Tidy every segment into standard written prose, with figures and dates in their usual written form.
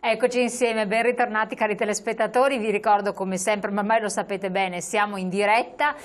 Eccoci insieme, ben ritornati cari telespettatori, vi ricordo come sempre, ma ormai lo sapete bene, siamo in diretta,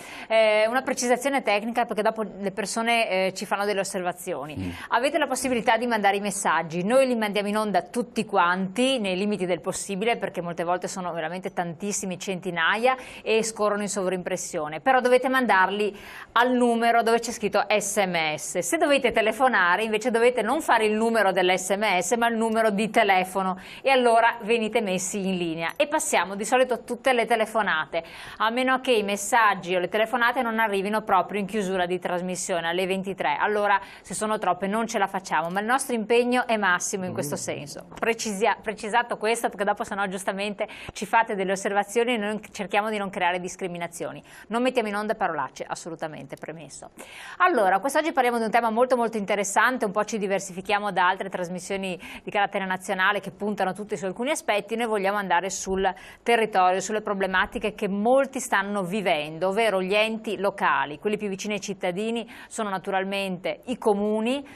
una precisazione tecnica perché dopo le persone ci fanno delle osservazioni. Avete la possibilità di mandare i messaggi, noi li mandiamo in onda tutti quanti nei limiti del possibile perché molte volte sono veramente tantissimi, centinaia e scorrono in sovrimpressione, però dovete mandarli al numero dove c'è scritto SMS. Se dovete telefonare invece dovete non fare il numero dell'SMS ma il numero di telefono e allora venite messi in linea e passiamo di solito a tutte le telefonate, a meno che i messaggi o le telefonate non arrivino proprio in chiusura di trasmissione alle 23, allora se sono troppe non ce la facciamo, ma il nostro impegno è massimo in questo senso. Precisato questo perché dopo sennò giustamente ci fate delle osservazioni e noi cerchiamo di non creare discriminazioni, non mettiamo in onda parolacce, assolutamente, premesso. Allora, quest'oggi parliamo di un tema molto interessante, un po' ci diversifichiamo da altre trasmissioni di carattere nazionale che puntano tutti su alcuni aspetti, noi vogliamo andare sul territorio, sulle problematiche che molti stanno vivendo, ovvero gli enti locali, quelli più vicini ai cittadini sono naturalmente i comuni.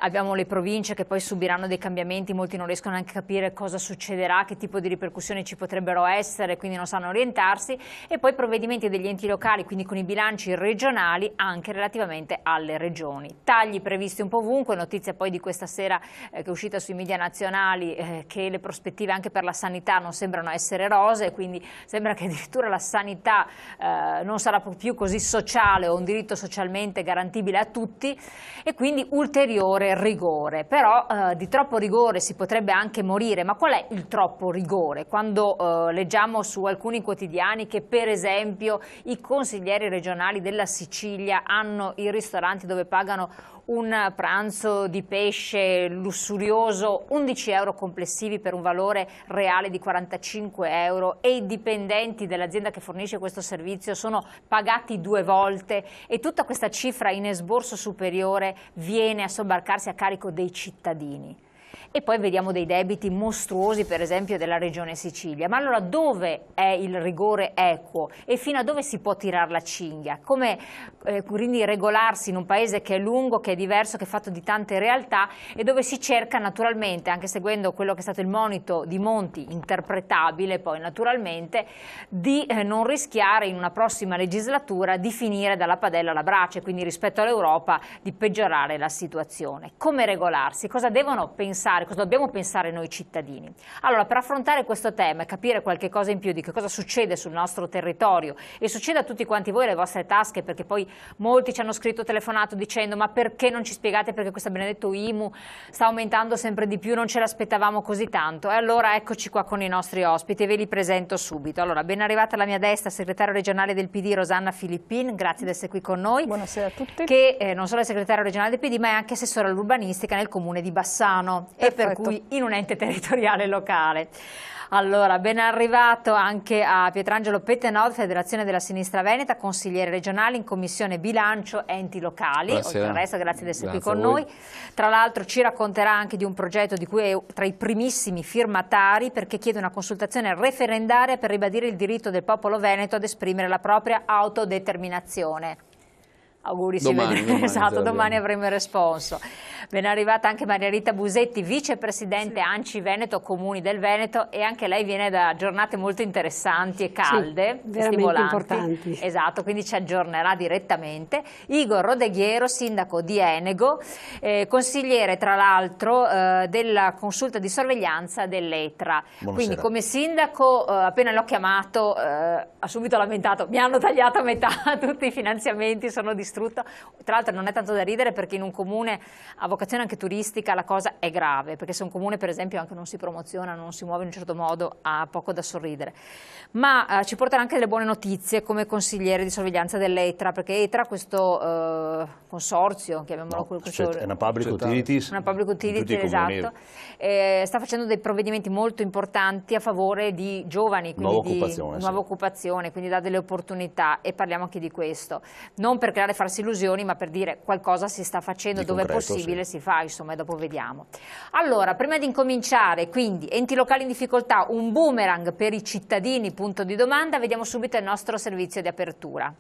Abbiamo le province che poi subiranno dei cambiamenti, molti non riescono neanche a capire cosa succederà, che tipo di ripercussioni ci potrebbero essere, quindi non sanno orientarsi, e poi provvedimenti degli enti locali, quindi con i bilanci regionali anche relativamente alle regioni. Tagli previsti un po' ovunque, notizia poi di questa sera che è uscita sui media nazionali che le prospettive anche per la sanità non sembrano essere rosee, quindi sembra che addirittura la sanità non sarà più così sociale o un diritto socialmente garantibile a tutti e quindi ulteriore rigore, però di troppo rigore si potrebbe anche morire, ma qual è il troppo rigore? Quando leggiamo su alcuni quotidiani che per esempio i consiglieri regionali della Sicilia hanno i ristoranti dove pagano un pranzo di pesce lussurioso 11 euro complessivi per un valore reale di 45 euro e i dipendenti dell'azienda che fornisce questo servizio sono pagati 2 volte e tutta questa cifra in esborso superiore viene a sobbarcarsi a carico dei cittadini. E poi vediamo dei debiti mostruosi per esempio della regione Sicilia, ma allora dove è il rigore equo e fino a dove si può tirare la cinghia? Come quindi regolarsi in un paese che è lungo, che è diverso, che è fatto di tante realtà e dove si cerca naturalmente, anche seguendo quello che è stato il monito di Monti, interpretabile poi naturalmente, di non rischiare in una prossima legislatura di finire dalla padella alla brace, quindi rispetto all'Europa di peggiorare la situazione. Come regolarsi? Cosa devono pensare? Cosa dobbiamo pensare noi cittadini? Allora, per affrontare questo tema e capire qualche cosa in più di che cosa succede sul nostro territorio e succede a tutti quanti voi, le vostre tasche, perché poi molti ci hanno scritto, telefonato dicendo ma perché non ci spiegate perché questo benedetto IMU sta aumentando sempre di più, non ce l'aspettavamo così tanto. E allora eccoci qua con i nostri ospiti e ve li presento subito. Allora, ben arrivata alla mia destra, segretario regionale del PD Rosanna Filippin, grazie di essere qui con noi. Buonasera a tutti. Che non solo è segretario regionale del PD ma è anche assessore all'urbanistica nel comune di Bassano. E per cui in un ente territoriale locale. Allora, ben arrivato anche a Pietrangelo Pettenod, Federazione della Sinistra Veneta, consigliere regionale in Commissione Bilancio Enti Locali. Oltre al resto, grazie di essere qui con noi. Tra l'altro ci racconterà anche di un progetto di cui è tra i primissimi firmatari perché chiede una consultazione referendaria per ribadire il diritto del popolo veneto ad esprimere la propria autodeterminazione. Auguri, domani, esatto, domani avremo il responso. Ben arrivata anche Maria Rita Busetti, vicepresidente ANCI Veneto, Comuni del Veneto, e anche lei viene da giornate molto interessanti e calde, veramente importanti. Esatto, quindi ci aggiornerà direttamente. Igor Rodeghiero, sindaco di Enego, consigliere tra l'altro della consulta di sorveglianza dell'ETRA. Quindi come sindaco, appena l'ho chiamato, ha subito lamentato, mi hanno tagliato a metà tutti i finanziamenti, sono distrutto. Tra l'altro non è tanto da ridere perché in un comune a vocazione anche turistica la cosa è grave, perché se un comune per esempio anche non si promoziona, non si muove in un certo modo, ha poco da sorridere. Ma ci porterà anche delle buone notizie come consigliere di sorveglianza dell'ETRA, perché ETRA, questo consorzio, chiamiamolo è una public utilities, esatto, sta facendo dei provvedimenti molto importanti a favore di giovani, quindi nuova occupazione, quindi dà delle opportunità e parliamo anche di questo. Non per creare farsi illusioni, ma per dire qualcosa si sta facendo, dove è possibile si fa, insomma, e dopo vediamo. Allora, prima di incominciare, quindi, enti locali in difficoltà, un boomerang per i cittadini, punto di domanda, vediamo subito il nostro servizio di apertura.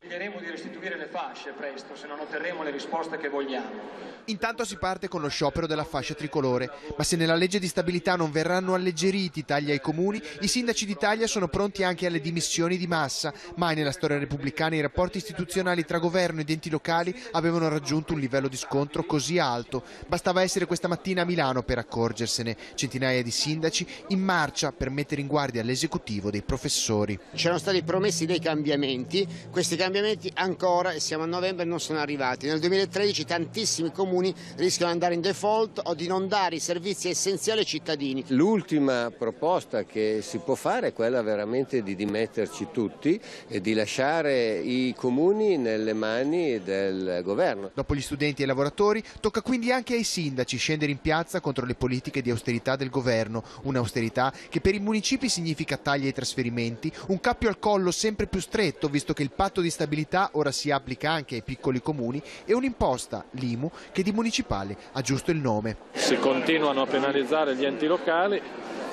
Chiederemo di restituire le fasi. fasce presto, se non otterremo le risposte che vogliamo. Intanto si parte con lo sciopero della fascia tricolore, ma se nella legge di stabilità non verranno alleggeriti i tagli ai comuni, i sindaci d'Italia sono pronti anche alle dimissioni di massa. Mai nella storia repubblicana i rapporti istituzionali tra governo ed enti locali avevano raggiunto un livello di scontro così alto. Bastava essere questa mattina a Milano per accorgersene. Centinaia di sindaci in marcia per mettere in guardia l'esecutivo dei professori. C'erano stati promessi dei cambiamenti, questi cambiamenti ancora, siamo a novembre, non sono arrivati. Nel 2013 tantissimi comuni rischiano di andare in default o di non dare i servizi essenziali ai cittadini. L'ultima proposta che si può fare è quella veramente di dimetterci tutti e di lasciare i comuni nelle mani del governo. Dopo gli studenti e i lavoratori, tocca quindi anche ai sindaci scendere in piazza contro le politiche di austerità del governo. Un'austerità che per i municipi significa tagli ai trasferimenti, un cappio al collo sempre più stretto visto che il patto di stabilità ora si applica anche ai piccoli comuni e un'imposta, l'IMU, che di municipale ha giusto il nome. Si continuano a penalizzare gli enti locali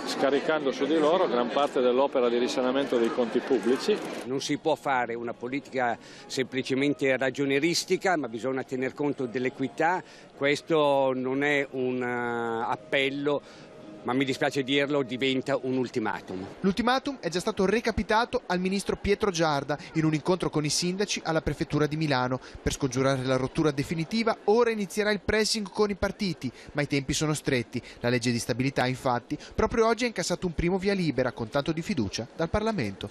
scaricando su di loro gran parte dell'opera di risanamento dei conti pubblici. Non si può fare una politica semplicemente ragionieristica, ma bisogna tener conto dell'equità. Questo non è un appello, ma mi dispiace dirlo, diventa un ultimatum. L'ultimatum è già stato recapitato al ministro Pietro Giarda in un incontro con i sindaci alla prefettura di Milano. Per scongiurare la rottura definitiva ora inizierà il pressing con i partiti, ma i tempi sono stretti. La legge di stabilità infatti proprio oggi ha incassato un primo via libera con tanto di fiducia dal Parlamento.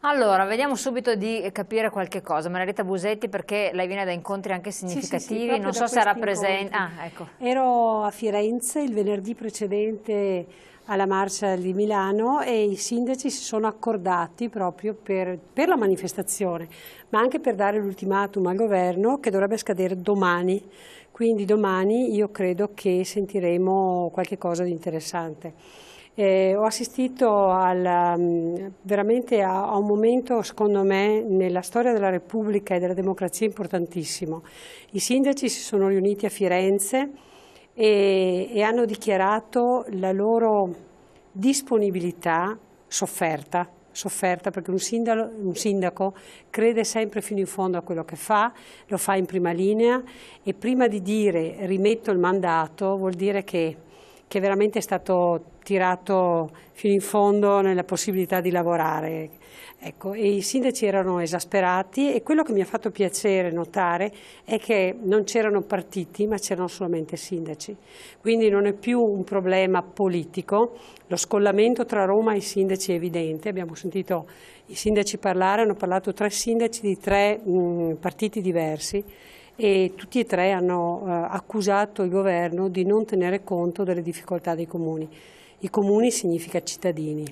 Allora, vediamo subito di capire qualche cosa. Margherita Busetti, perché lei viene da incontri anche significativi, sì, non so se rappresenta... ecco. Ero a Firenze il venerdì precedente alla marcia di Milano e i sindaci si sono accordati proprio per la manifestazione, ma anche per dare l'ultimatum al governo che dovrebbe scadere domani. Quindi domani io credo che sentiremo qualche cosa di interessante. Ho assistito veramente a un momento, secondo me, nella storia della Repubblica e della democrazia importantissimo. I sindaci si sono riuniti a Firenze e hanno dichiarato la loro disponibilità sofferta perché un sindaco crede sempre fino in fondo a quello che fa, lo fa in prima linea e prima di dire rimetto il mandato vuol dire che veramente è stato tirato fino in fondo nella possibilità di lavorare. Ecco, e i sindaci erano esasperati e quello che mi ha fatto piacere notare è che non c'erano partiti ma c'erano solamente sindaci. Quindi non è più un problema politico, lo scollamento tra Roma e i sindaci è evidente, abbiamo sentito i sindaci parlare, hanno parlato 3 sindaci di 3 partiti diversi. E tutti e 3 hanno accusato il governo di non tenere conto delle difficoltà dei comuni. I comuni significa cittadini.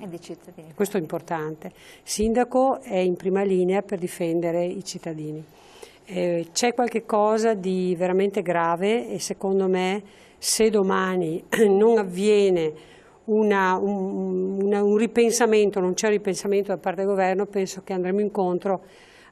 Questo è importante. Il sindaco è in prima linea per difendere i cittadini. C'è qualche cosa di veramente grave e secondo me se domani non avviene un ripensamento, non c'è un ripensamento da parte del governo, penso che andremo incontro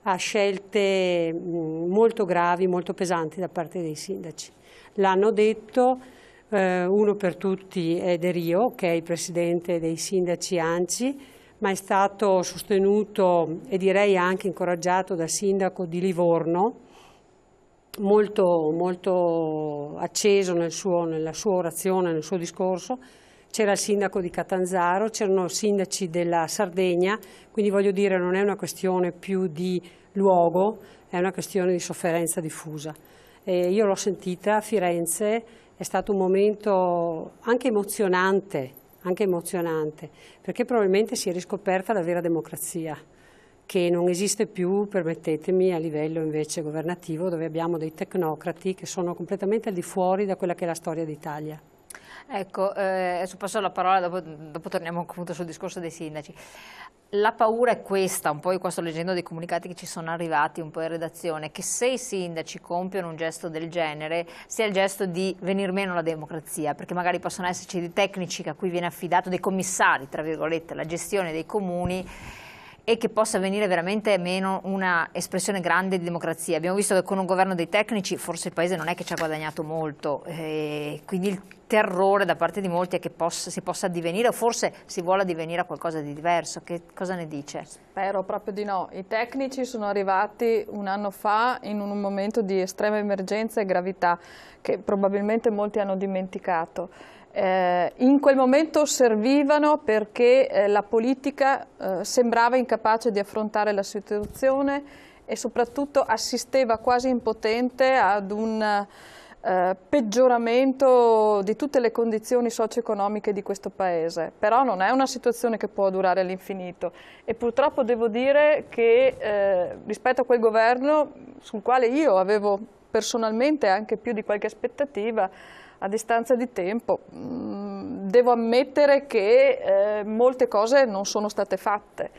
a scelte molto gravi, molto pesanti da parte dei sindaci. L'hanno detto, uno per tutti è De Rio, che è il presidente dei sindaci ANCI, ma è stato sostenuto e direi anche incoraggiato dal sindaco di Livorno, molto acceso nella sua orazione, nel suo discorso. C'era il sindaco di Catanzaro, c'erano sindaci della Sardegna, quindi voglio dire non è una questione più di luogo, è una questione di sofferenza diffusa. Io l'ho sentita a Firenze, è stato un momento anche emozionante, perché probabilmente si è riscoperta la vera democrazia, che non esiste più, permettetemi, a livello invece governativo, dove abbiamo dei tecnocrati che sono completamente al di fuori da quella che è la storia d'Italia. Ecco, adesso passo la parola, dopo torniamo appunto sul discorso dei sindaci. La paura è questa, un po' io qua sto leggendo dei comunicati che ci sono arrivati un po' in redazione, che se i sindaci compiono un gesto del genere sia il gesto di venir meno alla democrazia, perché magari possono esserci dei tecnici a cui viene affidato, dei commissari, tra virgolette, la gestione dei comuni, e che possa venire veramente meno una espressione grande di democrazia. Abbiamo visto che con un governo dei tecnici forse il Paese non è che ci ha guadagnato molto, quindi il terrore da parte di molti è che si possa addivenire, o forse si vuole addivenire a qualcosa di diverso. Che cosa ne dice? Spero proprio di no. I tecnici sono arrivati un anno fa in un momento di estrema emergenza e gravità che probabilmente molti hanno dimenticato. In quel momento servivano perché la politica sembrava incapace di affrontare la situazione e soprattutto assisteva quasi impotente ad un peggioramento di tutte le condizioni socio-economiche di questo Paese. Però non è una situazione che può durare all'infinito e purtroppo devo dire che rispetto a quel governo, sul quale io avevo personalmente anche più di qualche aspettativa, a distanza di tempo, devo ammettere che molte cose non sono state fatte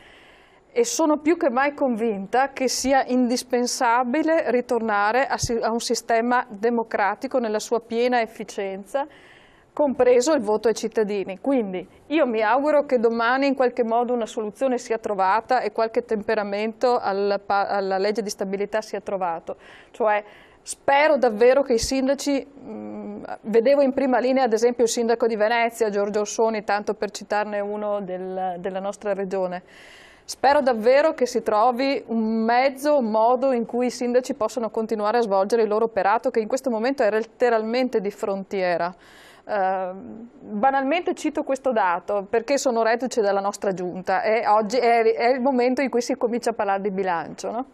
e sono più che mai convinta che sia indispensabile ritornare a un sistema democratico nella sua piena efficienza, compreso il voto ai cittadini. Quindi io mi auguro che domani in qualche modo una soluzione sia trovata e qualche temperamento alla legge di stabilità sia trovato. Cioè, spero davvero che i sindaci, vedevo in prima linea ad esempio il sindaco di Venezia, Giorgio Orsoni, tanto per citarne uno della nostra regione. Spero davvero che si trovi un mezzo, un modo in cui i sindaci possano continuare a svolgere il loro operato, che in questo momento è letteralmente di frontiera. Banalmente cito questo dato perché sono reduce dalla nostra giunta e oggi è il momento in cui si comincia a parlare di bilancio, no?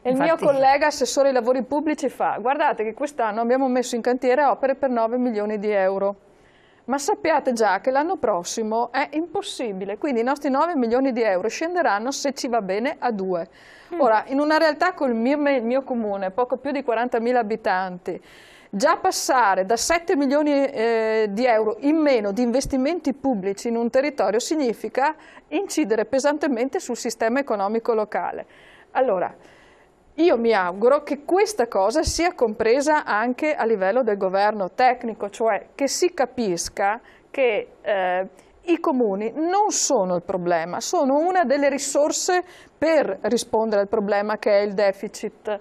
E il mio collega assessore ai lavori pubblici fa: guardate che quest'anno abbiamo messo in cantiere opere per 9 milioni di euro, ma sappiate già che l'anno prossimo è impossibile, quindi i nostri 9 milioni di euro scenderanno, se ci va bene, a 2. Ora, in una realtà con il mio comune, poco più di 40.000 abitanti, già passare da 7 milioni di euro in meno di investimenti pubblici in un territorio significa incidere pesantemente sul sistema economico locale. Allora, io mi auguro che questa cosa sia compresa anche a livello del governo tecnico, cioè che si capisca che i comuni non sono il problema, sono una delle risorse per rispondere al problema che è il deficit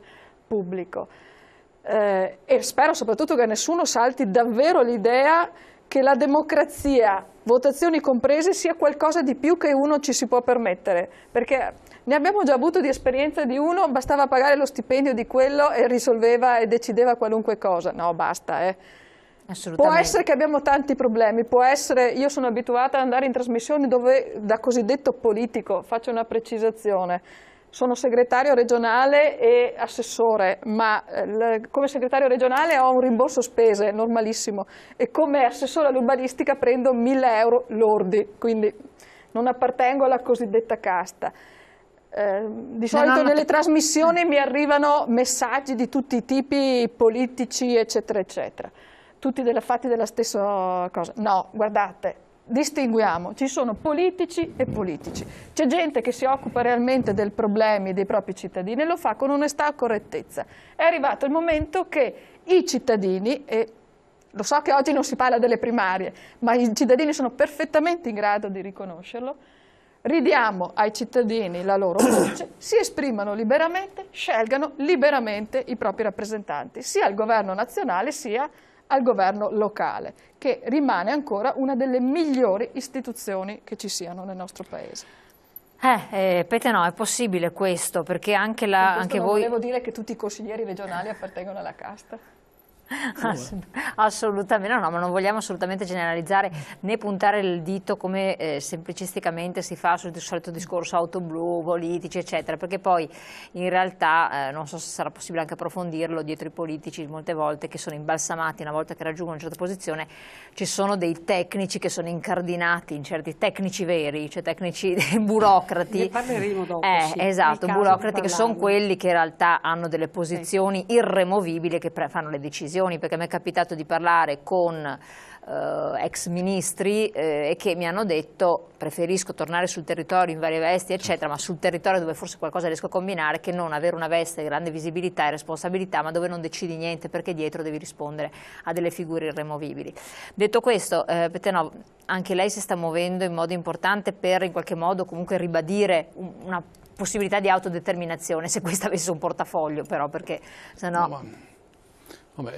pubblico. E spero soprattutto che nessuno salti davvero l'idea che la democrazia, votazioni comprese, sia qualcosa di più che uno ci si può permettere, perché ne abbiamo già avuto di esperienza di uno, bastava pagare lo stipendio di quello e risolveva e decideva qualunque cosa. No, basta. Può essere che abbiamo tanti problemi, può essere, io sono abituata ad andare in trasmissioni dove da cosiddetto politico, faccio una precisazione, sono segretario regionale e assessore, ma come segretario regionale ho un rimborso spese normalissimo e come assessore all'urbanistica prendo 1.000 euro lordi, quindi non appartengo alla cosiddetta casta. Di solito nelle trasmissioni mi arrivano messaggi di tutti i tipi, politici eccetera eccetera, tutti fatti della stessa cosa. No, guardate, distinguiamo, ci sono politici e politici, c'è gente che si occupa realmente dei problemi dei propri cittadini e lo fa con onestà e correttezza. È arrivato il momento che i cittadini, e lo so che oggi non si parla delle primarie, ma i cittadini sono perfettamente in grado di riconoscerlo, ridiamo ai cittadini la loro voce, si esprimano liberamente, scelgano liberamente i propri rappresentanti, sia al governo nazionale sia al governo locale, che rimane ancora una delle migliori istituzioni che ci siano nel nostro Paese. Pete no, è possibile questo, perché anche voi... volevo dire che tutti i consiglieri regionali appartengono alla casta. Assolutamente no, ma non vogliamo assolutamente generalizzare né puntare il dito come semplicisticamente si fa sul solito discorso auto blu, politici eccetera, perché poi in realtà non so se sarà possibile anche approfondirlo, dietro i politici molte volte che sono imbalsamati una volta che raggiungono una certa posizione ci sono dei tecnici che sono incardinati in certi tecnici veri, cioè tecnici burocrati. Ne parleremo dopo, sì, esatto, burocrati che sono quelli che in realtà hanno delle posizioni irremovibili che fanno le decisioni. occasioni, perché mi è capitato di parlare con ex ministri che mi hanno detto: preferisco tornare sul territorio in varie vesti eccetera, ma sul territorio dove forse qualcosa riesco a combinare, che non avere una veste, grande visibilità e responsabilità, ma dove non decidi niente perché dietro devi rispondere a delle figure irremovibili. Detto questo, Pettenò, anche lei si sta muovendo in modo importante per in qualche modo comunque ribadire una possibilità di autodeterminazione, se questa avesse un portafoglio però, perché sennò... Vabbè,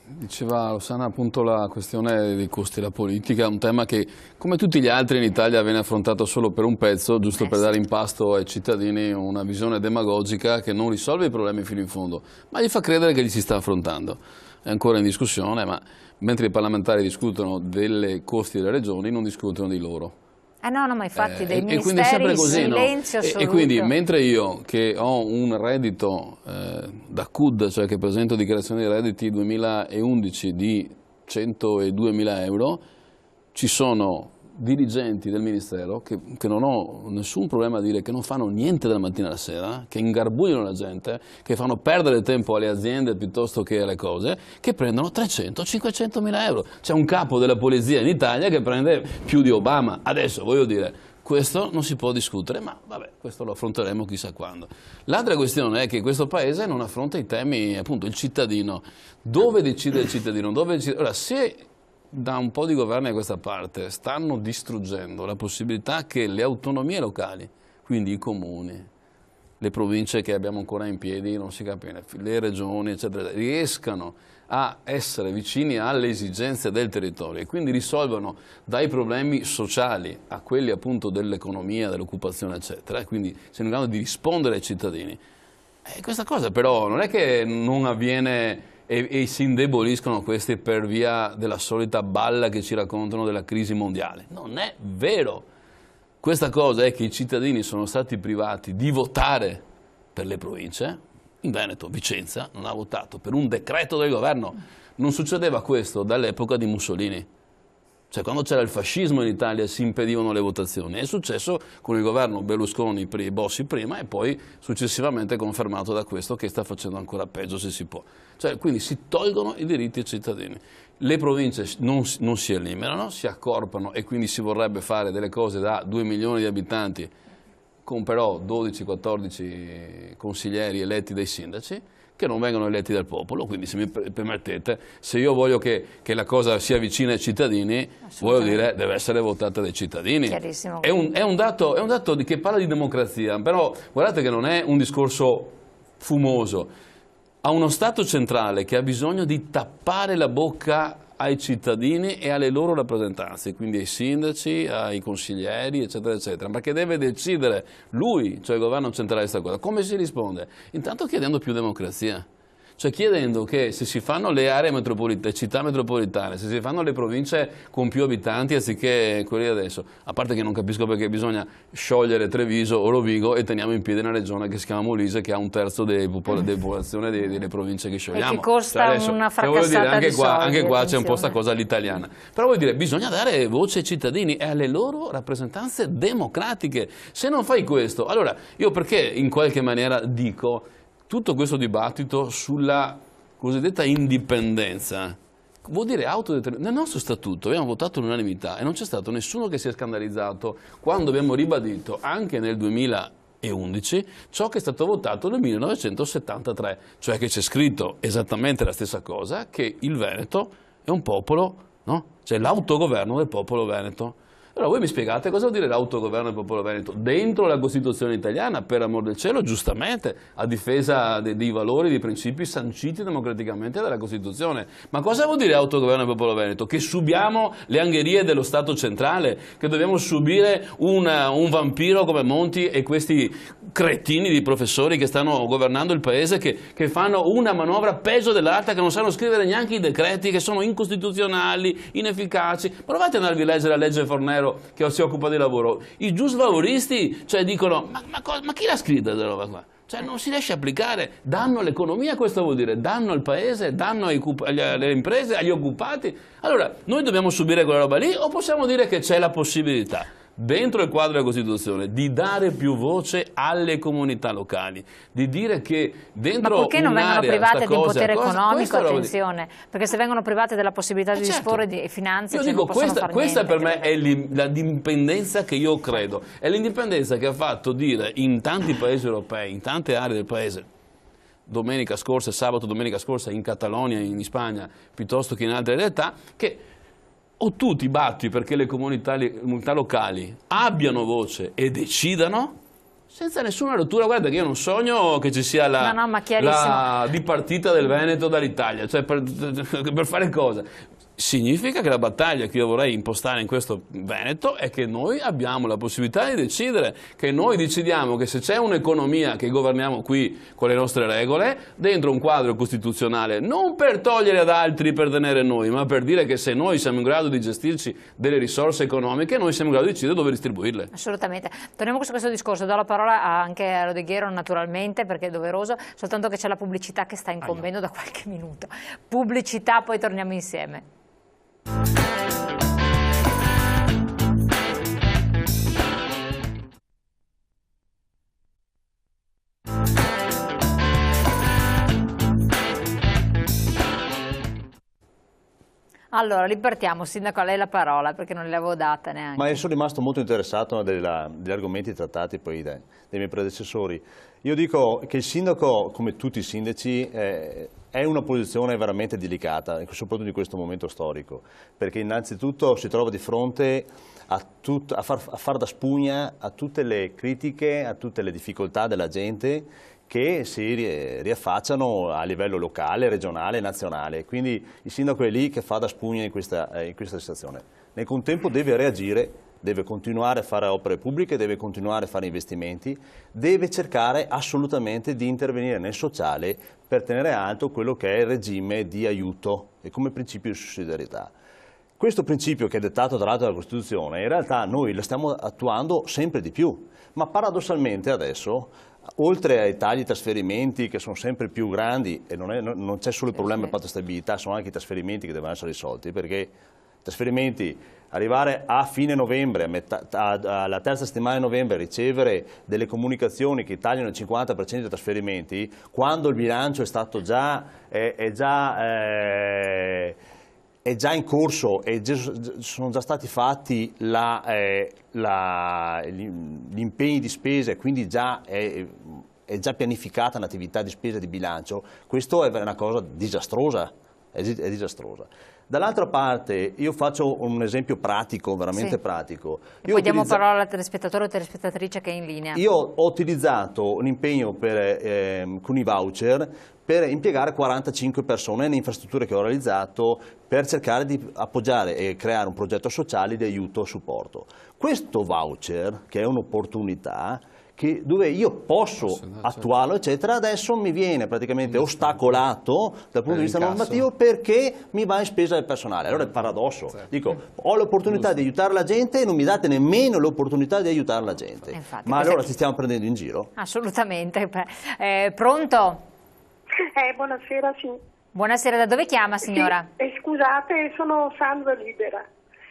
diceva Rossana appunto la questione dei costi della politica, un tema che come tutti gli altri in Italia viene affrontato solo per un pezzo, giusto per dare in pasto ai cittadini una visione demagogica che non risolve i problemi fino in fondo, ma gli fa credere che li si sta affrontando. È ancora in discussione, ma mentre i parlamentari discutono dei costi delle regioni, non discutono di loro. No, ma infatti dei ministeri, quindi è sempre così, silenzio assoluto. E quindi mentre io che ho un reddito da CUD, cioè che presento dichiarazione di redditi 2011 di 102.000 euro, ci sono dirigenti del Ministero che non ho nessun problema a dire che non fanno niente dalla mattina alla sera, che ingarbugliano la gente, che fanno perdere tempo alle aziende piuttosto che alle cose, che prendono 300-500.000 euro. C'è un capo della polizia in Italia che prende più di Obama. Adesso, voglio dire, questo non si può discutere, ma vabbè, questo lo affronteremo chissà quando. L'altra questione è che questo Paese non affronta i temi, appunto, il cittadino. Dove decide il cittadino? Dove decide... Ora, se da un po' di governi a questa parte stanno distruggendo la possibilità che le autonomie locali, quindi i comuni, le province che abbiamo ancora in piedi, non si capisce, le regioni, eccetera, riescano a essere vicini alle esigenze del territorio e quindi risolvano dai problemi sociali a quelli appunto dell'economia, dell'occupazione, eccetera, e quindi siano in grado di rispondere ai cittadini. Questa cosa però non è che non avviene e si indeboliscono questi per via della solita balla che ci raccontano della crisi mondiale. Non è vero. Questa cosa è che i cittadini sono stati privati di votare per le province. In Veneto, Vicenza non ha votato per un decreto del governo. Non succedeva questo dall'epoca di Mussolini. Cioè, quando c'era il fascismo in Italia si impedivano le votazioni. È successo con il governo Berlusconi, Bossi prima, e poi successivamente confermato da questo che sta facendo ancora peggio se si può. Cioè, quindi si tolgono i diritti ai cittadini. Le province non si eliminano, si accorpano e quindi si vorrebbe fare delle cose da 2 milioni di abitanti con però 12-14 consiglieri eletti dai sindaci, che non vengono eletti dal popolo, quindi se mi permettete, se io voglio che la cosa sia vicina ai cittadini, voglio dire, deve essere votata dai cittadini. È un dato che parla di democrazia, però guardate che non è un discorso fumoso. A uno Stato centrale che ha bisogno di tappare la bocca ai cittadini e alle loro rappresentanze, quindi ai sindaci, ai consiglieri, eccetera, eccetera, perché deve decidere lui, cioè il governo centrale, questa cosa. Come si risponde? Intanto chiedendo più democrazia. Cioè chiedendo che se si fanno le aree metropolitane, città metropolitane, se si fanno le province con più abitanti anziché quelli adesso, a parte che non capisco perché bisogna sciogliere Treviso o Rovigo e teniamo in piedi una regione che si chiama Molise che ha 1/3 della popolazione delle province che sciogliamo. E che costa adesso, una fracassata dire, di soldi, anche qua c'è un po' sta cosa all'italiana. Però vuol dire, bisogna dare voce ai cittadini e alle loro rappresentanze democratiche. Se non fai questo, allora io perché in qualche maniera dico tutto questo dibattito sulla cosiddetta indipendenza vuol dire autodeterminazione. Nel nostro statuto abbiamo votato all'unanimità e non c'è stato nessuno che si è scandalizzato quando abbiamo ribadito anche nel 2011 ciò che è stato votato nel 1973, cioè che c'è scritto esattamente la stessa cosa, che il Veneto è un popolo, no? Cioè l'autogoverno del popolo veneto. Allora voi mi spiegate cosa vuol dire l'autogoverno del popolo veneto dentro la Costituzione italiana, per amor del cielo, giustamente, a difesa dei valori, dei principi sanciti democraticamente dalla Costituzione. Ma cosa vuol dire autogoverno del popolo veneto? Che subiamo le angherie dello Stato centrale? Che dobbiamo subire un vampiro come Monti e questi cretini di professori che stanno governando il paese, che fanno una manovra peggio dell'altra, che non sanno scrivere neanche i decreti, che sono incostituzionali, inefficaci? Provate ad andarvi a leggere la legge Fornero che si occupa di lavoro. I giuslavoristi, cioè dicono ma chi l'ha scritta questa roba qua? Cioè non si riesce a applicare, danno all'economia, questo vuol dire, danno al paese, danno alle imprese, agli occupati. Allora, noi dobbiamo subire quella roba lì o possiamo dire che c'è la possibilità? dentro il quadro della Costituzione, di dare più voce alle comunità locali, di dire che dentro ma perché non vengono private di un potere economico, attenzione, perché se vengono private della possibilità di disporre di finanze, io cioè dico, non possono fare questa niente. per me è l'indipendenza che io credo, è l'indipendenza che ha fatto dire in tanti paesi europei, in tante aree del paese, domenica scorsa in Catalogna, in Spagna, piuttosto che in altre realtà, che o tu ti batti perché le comunità locali abbiano voce e decidano, senza nessuna rottura. Guarda che io non sogno che ci sia la dipartita del Veneto dall'Italia, cioè per fare cosa? Significa che la battaglia che io vorrei impostare in questo Veneto è che noi abbiamo la possibilità di decidere, che noi decidiamo che se c'è un'economia che governiamo qui con le nostre regole, dentro un quadro costituzionale, non per togliere ad altri per tenere noi, ma per dire che se noi siamo in grado di gestirci delle risorse economiche, noi siamo in grado di decidere dove distribuirle. Assolutamente. Torniamo su questo discorso, do la parola anche a Rodighiero naturalmente, perché è doveroso, soltanto che c'è la pubblicità che sta incombendo da qualche minuto. Pubblicità, poi torniamo insieme. Allora, ripartiamo. Sindaco, a lei la parola, perché non l'avevo data neanche. Ma io sono rimasto molto interessato degli argomenti trattati poi dai miei predecessori. Io dico che il sindaco, come tutti i sindaci, è una posizione veramente delicata, soprattutto in questo momento storico, perché innanzitutto si trova di fronte a far da spugna a tutte le critiche, a tutte le difficoltà della gente che si riaffacciano a livello locale, regionale, nazionale. Quindi il sindaco è lì che fa da spugna in questa situazione. Nel contempo deve reagire, deve continuare a fare opere pubbliche, deve continuare a fare investimenti, deve cercare assolutamente di intervenire nel sociale per tenere alto quello che è il regime di aiuto e come principio di sussidiarietà. Questo principio, che è dettato tra l'altro dalla Costituzione, in realtà noi lo stiamo attuando sempre di più, ma paradossalmente adesso, oltre ai tagli e trasferimenti che sono sempre più grandi, e non c'è solo il problema del patto di stabilità, sono anche i trasferimenti che devono essere risolti, perché i trasferimenti, arrivare a fine novembre, alla terza settimana di novembre, ricevere delle comunicazioni che tagliano il 50% dei trasferimenti, quando il bilancio è stato è già in corso e sono già stati fatti gli impegni di spesa e quindi è già pianificata un'attività di spesa di bilancio, questo è una cosa disastrosa, è disastrosa. Dall'altra parte io faccio un esempio pratico, veramente pratico. Poi diamo parola al telespettatore o telespettatrice che è in linea. Io ho utilizzato un impegno con i voucher per impiegare 45 persone nelle infrastrutture che ho realizzato per cercare di appoggiare e creare un progetto sociale di aiuto e supporto. Questo voucher, che è un'opportunità, dove io posso attuarlo, eccetera, adesso mi viene praticamente ostacolato dal punto di vista normativo perché mi va in spesa del personale. Allora è il paradosso. Dico, ho l'opportunità di aiutare la gente e non mi date nemmeno l'opportunità di aiutare la gente. Infatti, ma allora ci stiamo prendendo in giro? Assolutamente. Pronto? Buonasera, sì. Buonasera, da dove chiama, signora? Sì, scusate, sono Sandra Libera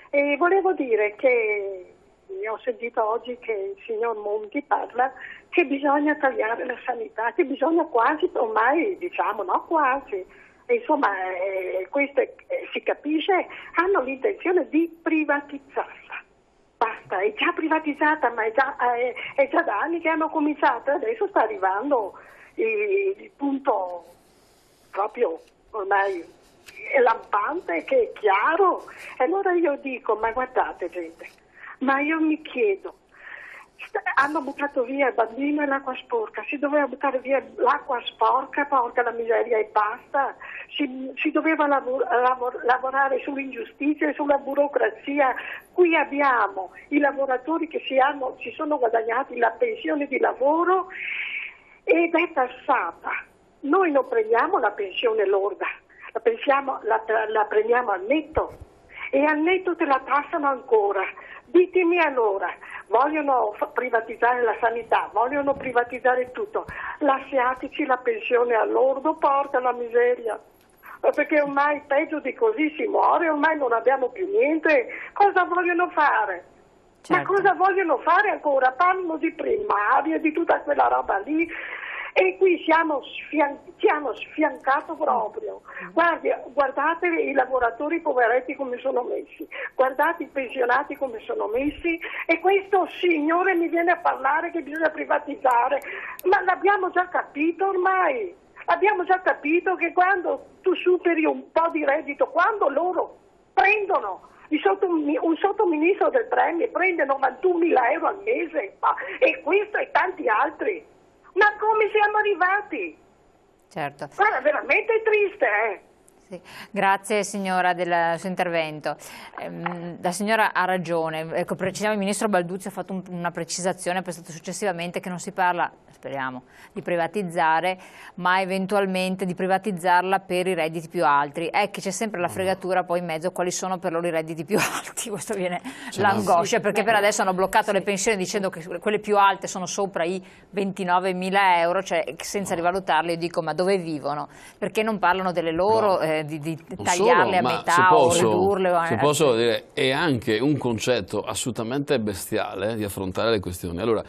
e volevo dire che ho sentito oggi che il signor Monti parla che bisogna tagliare la sanità, che bisogna quasi, ormai diciamo no quasi, insomma questo si capisce, hanno l'intenzione di privatizzarla. Basta, è già privatizzata, ma è già da anni che hanno cominciato, adesso sta arrivando il punto proprio ormai è lampante, che è chiaro. E allora io dico, ma guardate gente, ma io mi chiedo, hanno buttato via il bambino e l'acqua sporca, si doveva buttare via l'acqua sporca, porca la miseria e basta, si doveva lavorare sull'ingiustizia e sulla burocrazia. Qui abbiamo i lavoratori che si sono guadagnati la pensione di lavoro ed è tassata. Noi non prendiamo la pensione lorda, la prendiamo al netto e al netto te la tassano ancora. Ditemi allora, vogliono privatizzare la sanità, vogliono privatizzare tutto, lasciateci la pensione al lordo, porca la miseria, perché ormai peggio di così si muore, ormai non abbiamo più niente, cosa vogliono fare? Ma cosa vogliono fare ancora? Parlano di primaria, di tutta quella roba lì. E qui ci hanno sfiancato proprio. Guardate i lavoratori poveretti come sono messi, guardate i pensionati come sono messi, e questo signore mi viene a parlare che bisogna privatizzare. Ma l'abbiamo già capito ormai, abbiamo già capito che quando tu superi un po' di reddito, quando loro prendono un sottoministro del Premier prende 91.000 euro al mese, e questo e tanti altri. Ma come siamo arrivati? Certo. Guarda, veramente triste, Sì. Grazie signora del suo intervento. La signora ha ragione, ecco, precisiamo, il ministro Balduzzi ha fatto una precisazione, poi è stato successivamente che non si parla, speriamo, di privatizzare, ma eventualmente di privatizzarla per i redditi più alti. È che c'è sempre la fregatura poi in mezzo quali sono per loro i redditi più alti, questo viene l'angoscia, perché per adesso hanno bloccato le pensioni dicendo che quelle più alte sono sopra i 29.000 euro, cioè senza rivalutarle io dico ma dove vivono? Perché non parlano delle loro, di tagliarle a metà o ridurle? Se posso dire, è anche un concetto assolutamente bestiale di affrontare le questioni. Allora,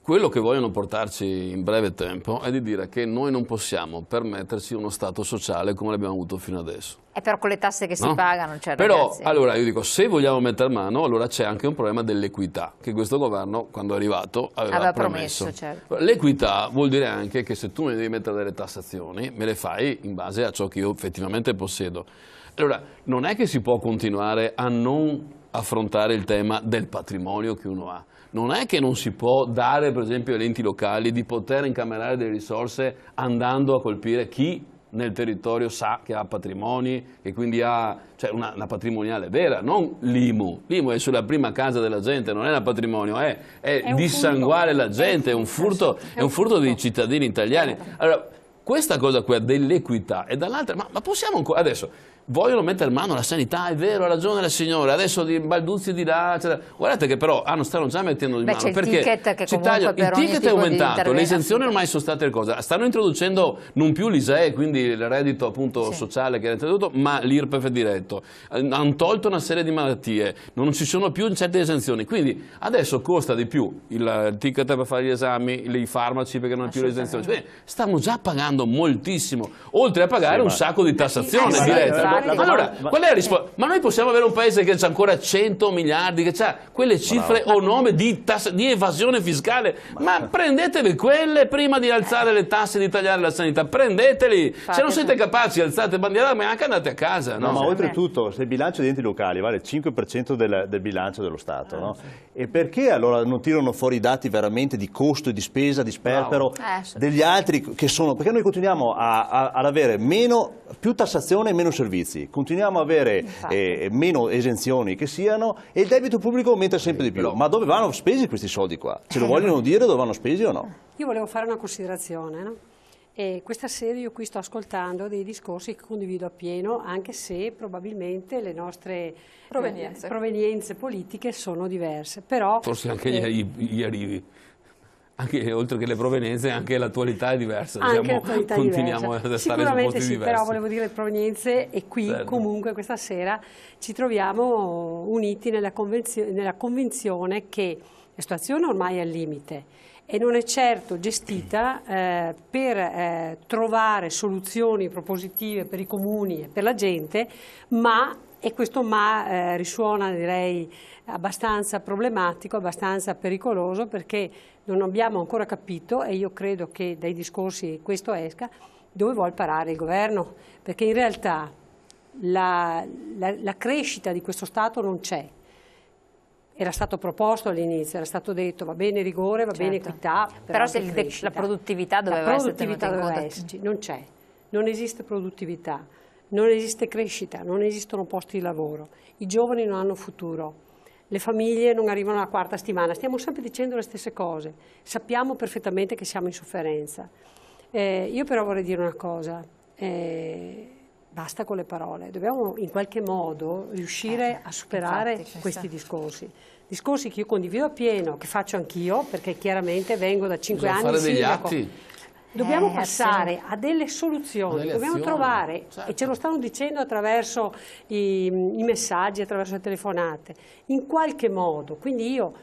quello che vogliono portarci in breve tempo è di dire che noi non possiamo permetterci uno Stato sociale come l'abbiamo avuto fino adesso. È però con le tasse che si pagano, cioè, però ragazzi. Allora io dico, se vogliamo mettere mano, allora c'è anche un problema dell'equità che questo governo, quando è arrivato, aveva promesso. Certo. L'equità vuol dire anche che se tu mi devi mettere delle tassazioni, me le fai in base a ciò che io effettivamente possiedo. Allora, non è che si può continuare a non affrontare il tema del patrimonio che uno ha. Non è che non si può dare, per esempio, agli enti locali di poter incamerare delle risorse andando a colpire chi nel territorio sa che ha patrimoni e quindi ha una patrimoniale vera, non l'IMU. L'IMU è sulla prima casa della gente, non è un patrimonio, è dissanguare la gente, è un furto dei cittadini italiani. Allora, questa cosa qua dell'equità e dall'altra, ma possiamo ancora adesso... Vogliono mettere mano alla sanità, è vero, ha ragione la signora, adesso di Balduzzi di là, eccetera. Guardate che però stanno già mettendo di mano, perché il ticket è aumentato, le esenzioni ormai sono state le cose, stanno introducendo non più l'ISEE, quindi il reddito appunto sociale che era introdotto, ma l'IRPEF diretto, hanno tolto una serie di malattie, non ci sono più certe esenzioni, quindi adesso costa di più il ticket per fare gli esami, i farmaci perché non è più l'esenzione, cioè, stiamo già pagando moltissimo, oltre a pagare un sacco di tassazione diretta. Allora, qual è la risposta? Ma noi possiamo avere un paese che ha ancora 100 miliardi, che ha quelle cifre o nome di evasione fiscale, ma prendetevi quelle prima di alzare le tasse, di tagliare la sanità, prendeteli, se non siete capaci alzate bandiera, ma anche andate a casa. No, ma oltretutto, se il bilancio degli enti locali vale il 5% del bilancio dello Stato, no? E perché allora non tirano fuori i dati veramente di costo e di spesa, di sperpero degli altri che sono, perché noi continuiamo ad avere più tassazione e meno servizi. Continuiamo ad avere meno esenzioni che siano e il debito pubblico aumenta sempre di più. Ma dove vanno spesi questi soldi qua? Ce lo vogliono dire dove vanno spesi o no? Io volevo fare una considerazione, no? E questa sera io qui sto ascoltando dei discorsi che condivido appieno, anche se probabilmente le nostre provenienze politiche sono diverse. Però, forse anche gli arrivi. Anche, oltre che le provenienze, anche l'attualità è diversa. Anche l'attualità continuiamo a stare su posti diversi. Però volevo dire le provenienze e qui comunque questa sera ci troviamo uniti nella convinzione che la situazione ormai è al limite e non è certo gestita per trovare soluzioni propositive per i comuni e per la gente, e questo risuona direi abbastanza problematico, abbastanza pericoloso, perché non abbiamo ancora capito, e io credo che dai discorsi questo esca, dove vuol parare il governo, perché in realtà la crescita di questo Stato non c'è. Era stato proposto all'inizio, era stato detto va bene rigore, va bene equità, però se la produttività doveva esserci, non c'è, non esiste produttività, non esiste crescita, non esistono posti di lavoro, i giovani non hanno futuro. Le famiglie non arrivano alla quarta settimana, stiamo sempre dicendo le stesse cose, sappiamo perfettamente che siamo in sofferenza. Io però vorrei dire una cosa, basta con le parole, dobbiamo in qualche modo riuscire a superare questi discorsi che io condivido appieno, che faccio anch'io, perché chiaramente vengo da 5 anni sindaco. Dobbiamo passare a delle soluzioni, dobbiamo trovare, certo. E ce lo stanno dicendo attraverso i messaggi, attraverso le telefonate, in qualche modo. Quindi io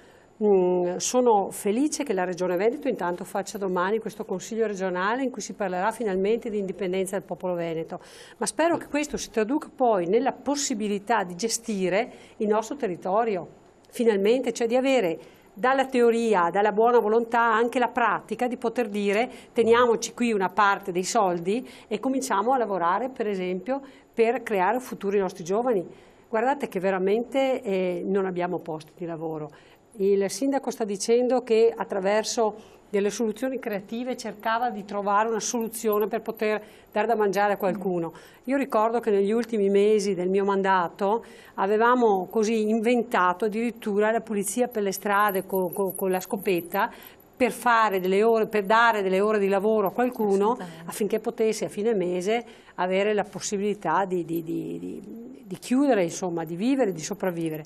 sono felice che la Regione Veneto intanto faccia domani questo Consiglio regionale in cui si parlerà finalmente di indipendenza del popolo veneto, ma spero che questo si traduca poi nella possibilità di gestire il nostro territorio, finalmente, cioè di avere dalla teoria, dalla buona volontà, anche la pratica di poter dire teniamoci qui una parte dei soldi e cominciamo a lavorare, per esempio, per creare un futuro ai nostri giovani. Guardate che veramente non abbiamo posti di lavoro. Il sindaco sta dicendo che attraverso delle soluzioni creative cercava di trovare una soluzione per poter dare da mangiare a qualcuno. Io ricordo che negli ultimi mesi del mio mandato avevamo così inventato addirittura la pulizia per le strade con la scopetta per fare delle ore, per dare delle ore di lavoro a qualcuno affinché potesse a fine mese avere la possibilità di chiudere, insomma, di vivere, di sopravvivere.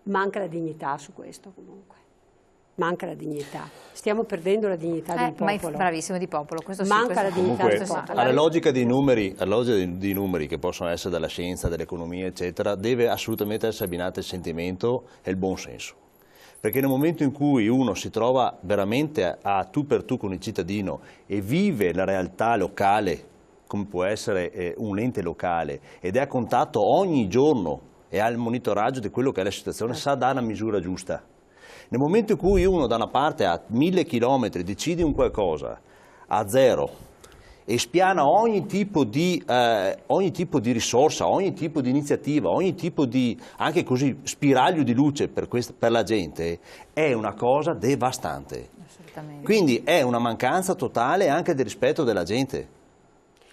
Manca la dignità su questo comunque, manca la dignità, stiamo perdendo la dignità del popolo. Bravissimo, di popolo, questo sì, manca la dignità del popolo. Alla logica dei numeri che possono essere della scienza, dell'economia eccetera, deve assolutamente essere abbinato il sentimento e il buon senso. Perché nel momento in cui uno si trova veramente a tu per tu con il cittadino e vive la realtà locale, come può essere un ente locale, ed è a contatto ogni giorno e ha il monitoraggio di quello che è la situazione, sa dare la misura giusta. Nel momento in cui uno da una parte a 1000 chilometri decide un qualcosa a zero e spiana ogni tipo di risorsa, ogni tipo di iniziativa, ogni tipo di anche così spiraglio di luce per la gente, è una cosa devastante. Assolutamente. Quindi è una mancanza totale anche del rispetto della gente.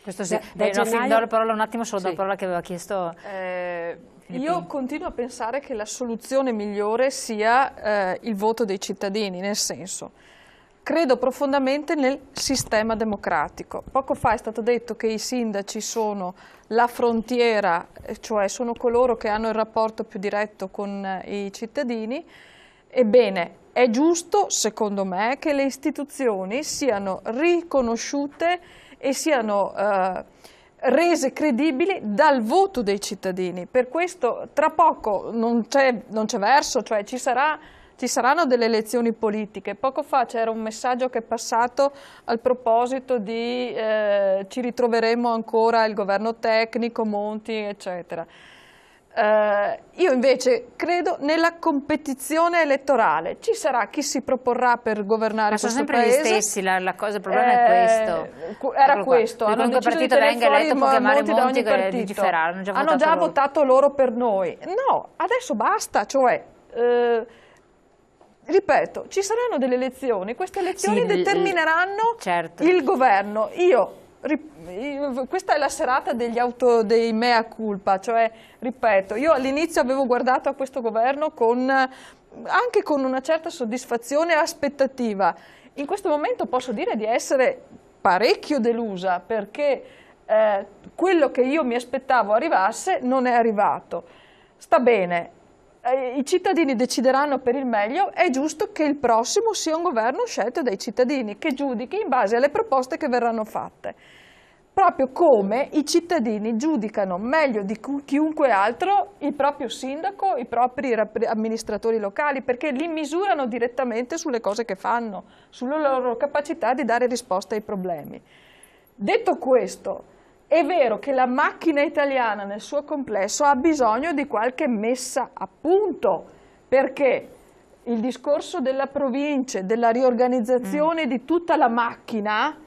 Questo sì. Do la parola un attimo solo dalla parola che aveva chiesto. Io continuo a pensare che la soluzione migliore sia il voto dei cittadini, nel senso, credo profondamente nel sistema democratico. Poco fa è stato detto che i sindaci sono la frontiera, cioè sono coloro che hanno il rapporto più diretto con i cittadini. Ebbene, è giusto, secondo me, che le istituzioni siano riconosciute e siano rese credibili dal voto dei cittadini. Per questo tra poco non c'è verso, cioè ci saranno delle elezioni politiche. Poco fa c'era un messaggio che è passato al proposito di ci ritroveremo ancora il governo tecnico, Monti, eccetera. Io invece credo nella competizione elettorale. Ci sarà chi si proporrà per governare questo paese. Ma sono sempre gli stessi, il problema è questo. Era questo. Hanno deciso partito venga eletto può chiamare Monti e legiferare. Hanno già votato loro per noi. No, adesso basta, cioè... ripeto, ci saranno delle elezioni, queste elezioni determineranno il governo. Questa è la serata dei mea culpa, cioè, ripeto, io all'inizio avevo guardato a questo governo anche con una certa soddisfazione e aspettativa. In questo momento posso dire di essere parecchio delusa perché quello che io mi aspettavo arrivasse non è arrivato. Sta bene. I cittadini decideranno per il meglio, è giusto che il prossimo sia un governo scelto dai cittadini, che giudichi in base alle proposte che verranno fatte. Proprio come i cittadini giudicano meglio di chiunque altro il proprio sindaco, i propri amministratori locali, perché li misurano direttamente sulle cose che fanno, sulla loro capacità di dare risposta ai problemi. Detto questo, è vero che la macchina italiana nel suo complesso ha bisogno di qualche messa a punto, perché il discorso della provincia, della riorganizzazione di tutta la macchina,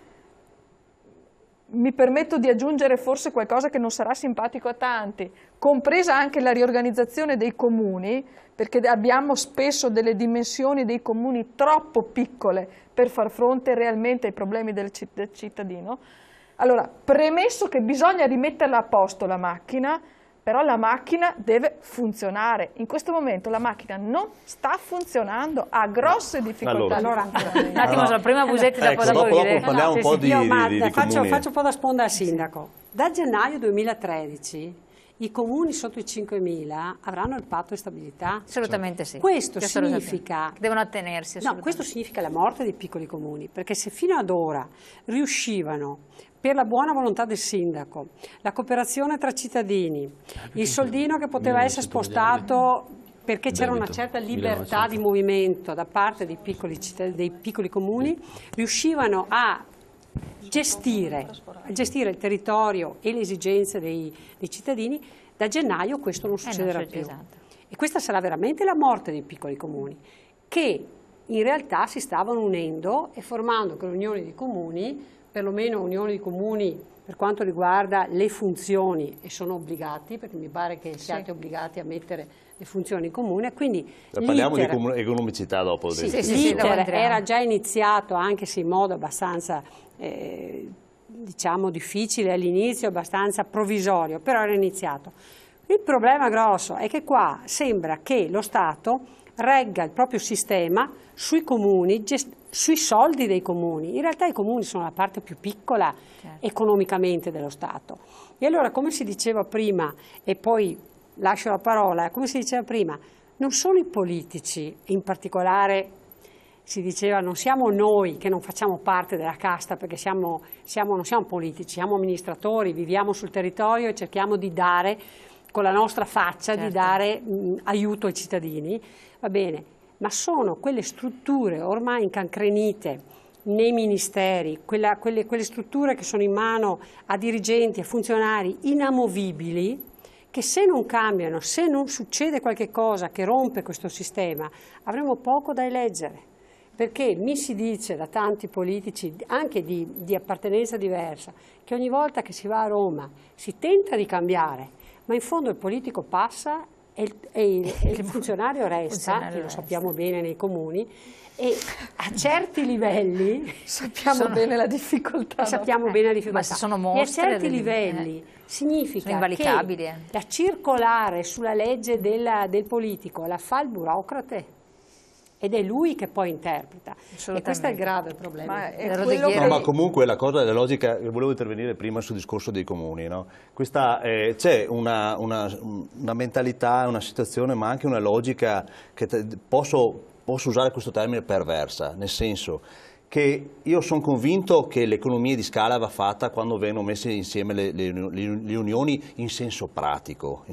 mi permetto di aggiungere forse qualcosa che non sarà simpatico a tanti, compresa anche la riorganizzazione dei comuni, perché abbiamo spesso delle dimensioni dei comuni troppo piccole per far fronte realmente ai problemi del cittadino. Allora, premesso che bisogna rimetterla a posto la macchina, però la macchina deve funzionare. In questo momento la macchina non sta funzionando, ha grosse difficoltà. Allora un attimo, prima Busetti, dopo parliamo un po' di faccio un po' da sponda al sindaco. Da gennaio 2013 i comuni sotto i 5.000 avranno il patto di stabilità? Assolutamente sì. Questo significa... Devono attenersi. No, questo significa la morte dei piccoli comuni, perché se fino ad ora riuscivano, per la buona volontà del sindaco, la cooperazione tra cittadini, il soldino che poteva essere spostato perché c'era una certa libertà di movimento da parte dei piccoli comuni, riuscivano a gestire il territorio e le esigenze dei cittadini, da gennaio questo non succederà più. Esatto. E questa sarà veramente la morte dei piccoli comuni, che in realtà si stavano unendo e formando con l'unione di comuni, perlomeno unione di comuni per quanto riguarda le funzioni, e sono obbligati, perché mi pare che siate obbligati a mettere le funzioni in comune, quindi parliamo di economicità dopo. L'iter era già iniziato, anche se in modo abbastanza diciamo difficile all'inizio, abbastanza provvisorio, però era iniziato. Il problema grosso è che qua sembra che lo Stato regga il proprio sistema sui comuni, sui soldi dei comuni. In realtà i comuni sono la parte più piccola economicamente dello Stato. E allora, come si diceva prima, e poi lascio la parola, come si diceva prima, non solo i politici, in particolare si diceva non siamo noi che non facciamo parte della casta perché non siamo politici, siamo amministratori, viviamo sul territorio e cerchiamo di dare con la nostra faccia, di dare aiuto ai cittadini, va bene, ma sono quelle strutture ormai incancrenite nei ministeri, quelle strutture che sono in mano a dirigenti, a funzionari inamovibili, che se non cambiano, se non succede qualche cosa che rompe questo sistema, avremo poco da eleggere. Perché mi si dice da tanti politici, anche di appartenenza diversa, che ogni volta che si va a Roma si tenta di cambiare, ma in fondo il politico passa e il funzionario resta, che lo sappiamo bene nei comuni, e a certi livelli sappiamo bene la difficoltà. Ma sono mostre, e a certi livelli significa che da circolare sulla legge del politico la fa il burocrate. Ed è lui che poi interpreta. E questo è il grave problema. Ma comunque la logica, volevo intervenire prima sul discorso dei comuni, no? C'è una mentalità, una situazione, ma anche una logica che posso usare questo termine perversa, nel senso che io sono convinto che l'economia di scala va fatta quando vengono messe insieme le unioni in senso pratico,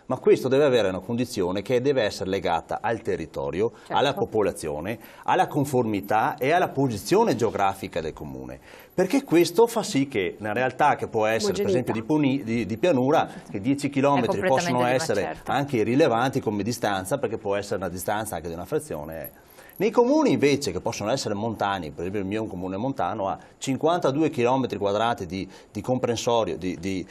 ma questo deve avere una condizione che deve essere legata al territorio, alla popolazione, alla conformità e alla posizione geografica del comune, perché questo fa sì che una realtà che può essere per esempio di pianura, che 10 km possono essere anche irrilevanti come distanza, perché può essere una distanza anche di una frazione. Nei comuni invece che possono essere montani, per esempio il mio è un comune montano, ha 52 km quadrati di comprensorio, di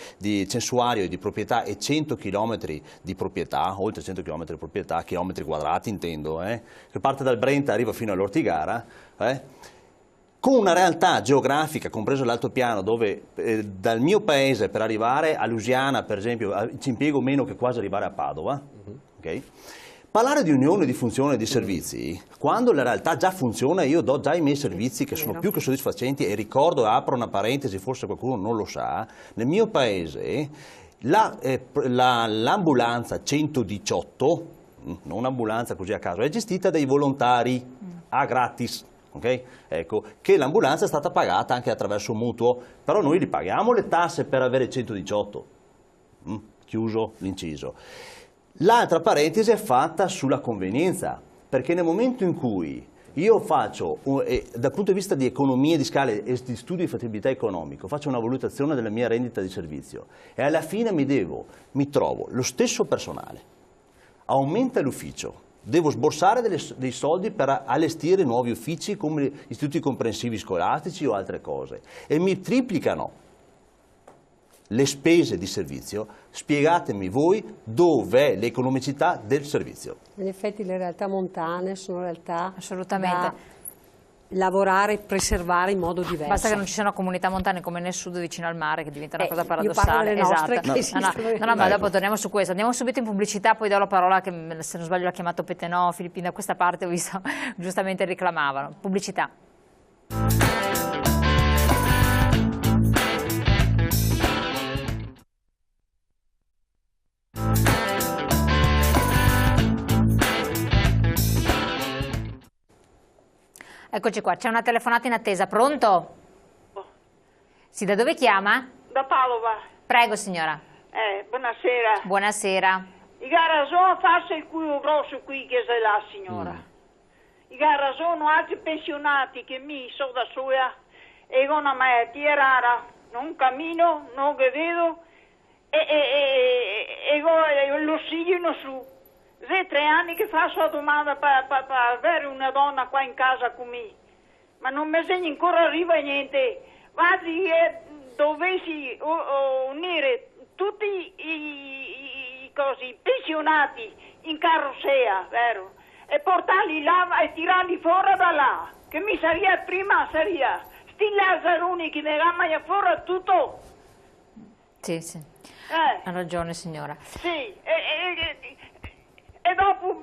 censuario e di proprietà e 100 km di proprietà, oltre 100 km di proprietà, chilometri quadrati intendo, che parte dal Brenta e arriva fino all'Ortigara, con una realtà geografica, compreso l'altopiano, dove dal mio paese per arrivare a Lusiana, per esempio, ci impiego meno che quasi arrivare a Padova, okay? Parlare di unione di funzione e di servizi, quando la realtà già funziona, io do già i miei servizi che sono più che soddisfacenti, e ricordo, apro una parentesi, forse qualcuno non lo sa, nel mio paese l'ambulanza 118, non un'ambulanza così a caso, è gestita dai volontari a gratis. Okay? Ecco, che l'ambulanza è stata pagata anche attraverso un mutuo, però noi li paghiamo le tasse per avere 118, chiuso l'inciso. L'altra parentesi è fatta sulla convenienza, perché nel momento in cui io faccio, dal punto di vista di economia di scale e di studio di fattibilità economico, faccio una valutazione della mia rendita di servizio e alla fine mi trovo lo stesso personale, aumenta l'ufficio, devo sborsare dei soldi per allestire nuovi uffici come istituti comprensivi scolastici o altre cose, e mi triplicano le spese di servizio. Spiegatemi voi dov'è l'economicità del servizio. In effetti le realtà montane sono realtà da lavorare e preservare in modo diverso. Basta che non ci siano comunità montane come nel sud vicino al mare, che diventa una cosa paradossale. Io parlo delle nostre che esistono. Ma dopo torniamo su questo. Andiamo subito in pubblicità, poi do la parola, che se non sbaglio l'ha chiamato Petenò, Filippino, da questa parte ho visto giustamente reclamavano. Pubblicità. Eccoci qua, c'è una telefonata in attesa. Pronto? Sì, da dove chiama? Da Padova. Prego, signora. Buonasera. Buonasera. I ragione farsi il culo grosso qui che sei là, signora. I ragione altri pensionati che mi sono da sola e con una malattia rara, non cammino, non che vedo e l'ossigeno su. 3 anni che faccio la domanda per avere una donna qua in casa con me, ma non mi segna ancora arriva niente. Vadi dovessi unire tutti i pensionati in carrozzella, vero? E portarli là e tirarli fuori da là, che mi sarebbe prima, sarebbe sti Lazzaroni che mi gamano fuori tutto. Sì, sì. Ha ragione, signora. Sì, e dopo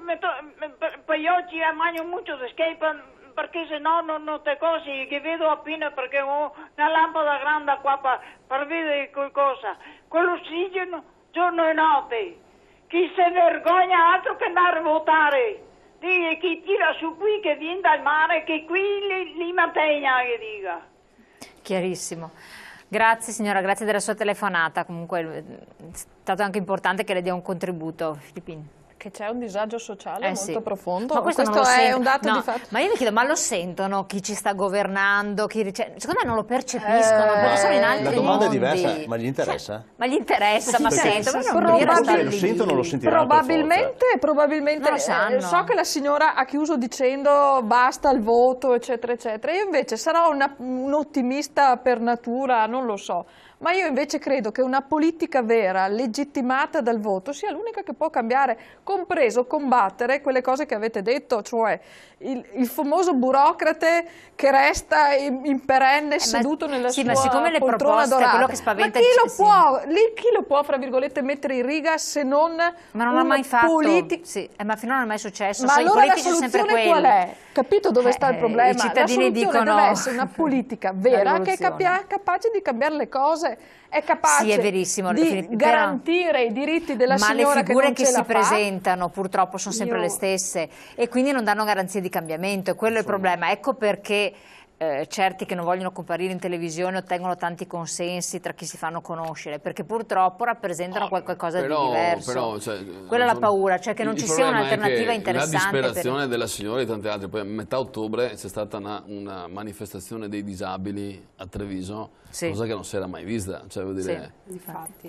poi oggi mangio molto di schiappa perché se no non te cose che vedo appena perché ho una lampada grande qua per vedere qualcosa. Quell'ossigeno giorno e notte. Chi se vergogna altro che andare a votare. Dice chi tira su qui che viene dal mare che qui li mantenga, che dica. Chiarissimo. Grazie signora, grazie della sua telefonata. Comunque è stato anche importante che le dia un contributo, Filippini. Che c'è un disagio sociale molto profondo. Ma questo è un dato di fatto. Ma io mi chiedo, ma lo sentono chi ci sta governando? Secondo me non lo percepiscono, perché sono in altri La domanda mondi. è diversa, ma gli interessa? Ma gli interessa, ma sentono, lo sentono, lo sentiranno probabilmente non lo sanno. So che la signora ha chiuso dicendo basta il voto, eccetera, eccetera. Io invece sarò un ottimista per natura, non lo so. Ma io invece credo che una politica vera, legittimata dal voto, sia l'unica che può cambiare, compreso combattere quelle cose che avete detto, cioè il famoso burocrate che resta in perenne seduto nella sua poltrona dorata. Quello che spaventa, ma chi lo può, fra virgolette, mettere in riga se non ma non ha mai fatto, ma finora non è mai successo. Ma allora la soluzione qual è? Capito dove sta il problema? I cittadini dicono deve essere una politica vera che è capace di cambiare le cose, è capace di garantire i diritti della signora che non ce la fa. Ma le figure che si presentano purtroppo sono sempre le stesse e quindi non danno garanzie di cambiamento, e quello è il problema. Ecco perché certi che non vogliono comparire in televisione ottengono tanti consensi tra chi si fanno conoscere, perché purtroppo rappresentano qualcosa di diverso. Quella è la paura, cioè che non ci sia un'alternativa interessante. La disperazione della signora e tante altre. Poi a metà ottobre c'è stata una manifestazione dei disabili a Treviso, cosa che non si era mai vista. Cioè, vuol dire,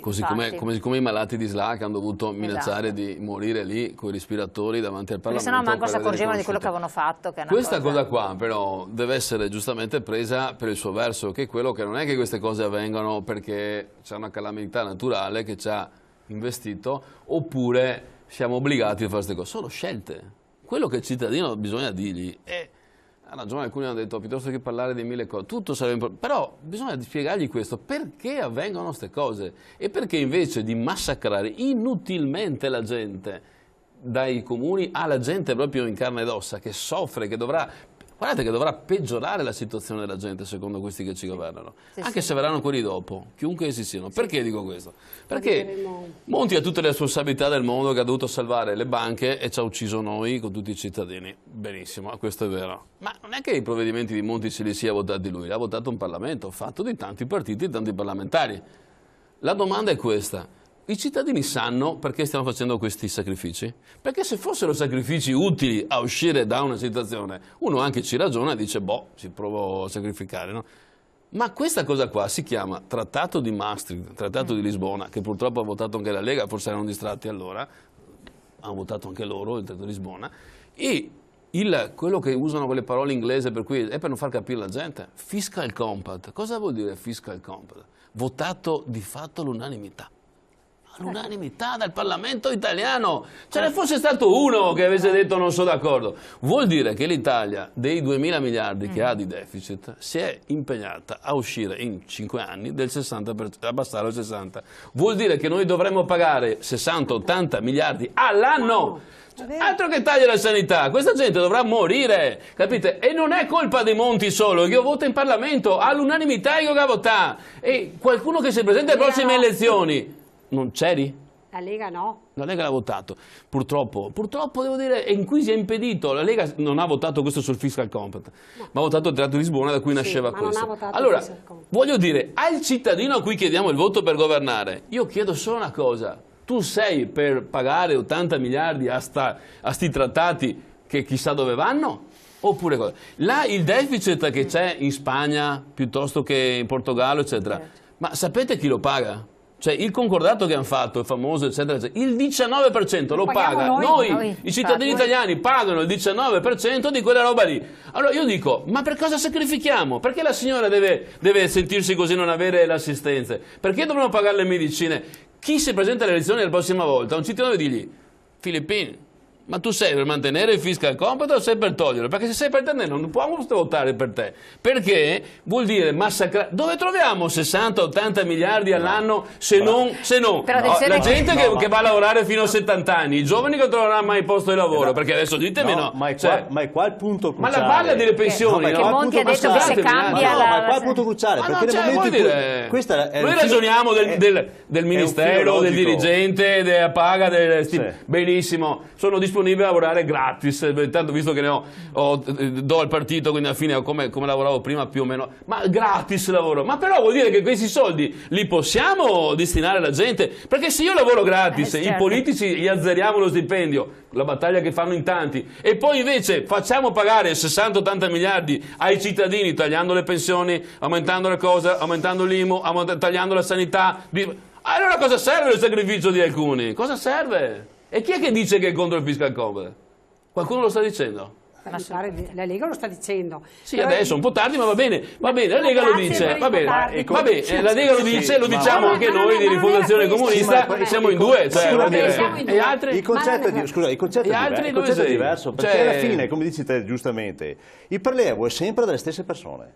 così come i malati di SLA che hanno dovuto minacciare di morire lì con i respiratori davanti al Parlamento. Perché sennò manco si accorgevano di quello che avevano fatto. Questa cosa qua però deve essere giustamente presa per il suo verso, che è quello che non è che queste cose avvengano perché c'è una calamità naturale che ci ha investito, oppure siamo obbligati a fare queste cose. Sono scelte. Quello che il cittadino bisogna dirgli è, ha ragione, alcuni hanno detto, piuttosto che parlare di 1000 cose, tutto sarebbe però bisogna spiegargli questo, perché avvengono queste cose e perché invece di massacrare inutilmente la gente dai comuni alla gente proprio in carne ed ossa che soffre, che dovrà... Guardate che dovrà peggiorare la situazione della gente secondo questi che ci governano, anche se verranno quelli dopo, chiunque essi siano. Perché dico questo? Perché Monti ha tutte le responsabilità del mondo, che ha dovuto salvare le banche e ci ha ucciso noi con tutti i cittadini. Benissimo, questo è vero. Ma non è che i provvedimenti di Monti se li sia votati lui, l'ha votato un Parlamento fatto di tanti partiti e tanti parlamentari. La domanda è questa. I cittadini sanno perché stiamo facendo questi sacrifici? Perché se fossero sacrifici utili a uscire da una situazione, uno anche ci ragiona e dice, boh, ci provo a sacrificare, no? Ma questa cosa qua si chiama Trattato di Maastricht, Trattato di Lisbona, che purtroppo ha votato anche la Lega, forse erano distratti allora, hanno votato anche loro il Trattato di Lisbona, e quello che usano quelle parole inglesi per cui è per non far capire la gente. Fiscal Compact. Cosa vuol dire Fiscal Compact? Votato di fatto all'unanimità. All'unanimità dal Parlamento italiano. Ce ne fosse stato uno che avesse detto non sono d'accordo. Vuol dire che l'Italia, dei 2000 miliardi che ha di deficit, si è impegnata a uscire in 5 anni del 60%, abbassare al 60%. Vuol dire che noi dovremmo pagare 60-80 miliardi all'anno. Altro che tagli alla sanità, questa gente dovrà morire, capite? E non è colpa dei Monti solo, io voto in Parlamento all'unanimità, io che votare. E qualcuno che si presenta alle prossime elezioni, non c'eri? La Lega no. La Lega l'ha votato, purtroppo devo dire, e in cui si è impedito. La Lega non ha votato questo sul fiscal compact, ma ha votato il Trattato di Lisbona da cui nasceva ma questo. non ha votato Allora, il fiscal compact. voglio dire, al cittadino a cui chiediamo il voto per governare, io chiedo solo una cosa: tu sei per pagare 80 miliardi a sti trattati che chissà dove vanno? Oppure cosa? Là il deficit che c'è in Spagna piuttosto che in Portogallo, eccetera, ma sapete chi lo paga? Cioè il concordato che hanno fatto, il famoso, eccetera, eccetera, il 19% lo paga. Noi, i cittadini italiani, pagano il 19% di quella roba lì. Allora io dico, ma per cosa sacrifichiamo? Perché la signora deve sentirsi così, non avere le assistenze? Perché dobbiamo pagare le medicine? Chi si presenta alle elezioni la prossima volta? Un cittadino deve dirgli, Filippini, ma tu sei per mantenere il fiscal compact o sei per toglierlo? Perché se sei per tenerlo non possiamo votare per te. Perché vuol dire massacrare. Dove troviamo 60-80 miliardi all'anno se non la gente che va a lavorare fino a 70 anni, i giovani che non troveranno mai posto di lavoro? Perché adesso ditemi no. Ma è qua il punto cruciale. Ma la balla delle pensioni. Perché Monti ha detto che se cambia ma è qua il punto cruciale. Perché nel momento in cui noi ragioniamo del ministero, del dirigente, della paga, benissimo. Sono disponibile a lavorare gratis, intanto visto che do al partito, quindi alla fine come lavoravo prima più o meno, ma gratis lavoro. Ma però vuol dire che questi soldi li possiamo destinare alla gente, perché se io lavoro gratis, certo, i politici gli azzeriamo lo stipendio, la battaglia che fanno in tanti, e poi invece facciamo pagare 60-80 miliardi ai cittadini tagliando le pensioni, aumentando le cose, aumentando l'IMU, tagliando la sanità. Allora cosa serve il sacrificio di alcuni? Cosa serve? E chi è che dice che è contro il fiscal compact? Qualcuno lo sta dicendo? La Lega lo sta dicendo. Sì, adesso un po' tardi, ma va bene, la Lega lo dice, va bene, la Lega lo dice, lo diciamo anche noi di Rifondazione Comunista, siamo in due, e altri? Il concetto è diverso, perché alla fine, come dici te giustamente, il prelievo è sempre delle stesse persone.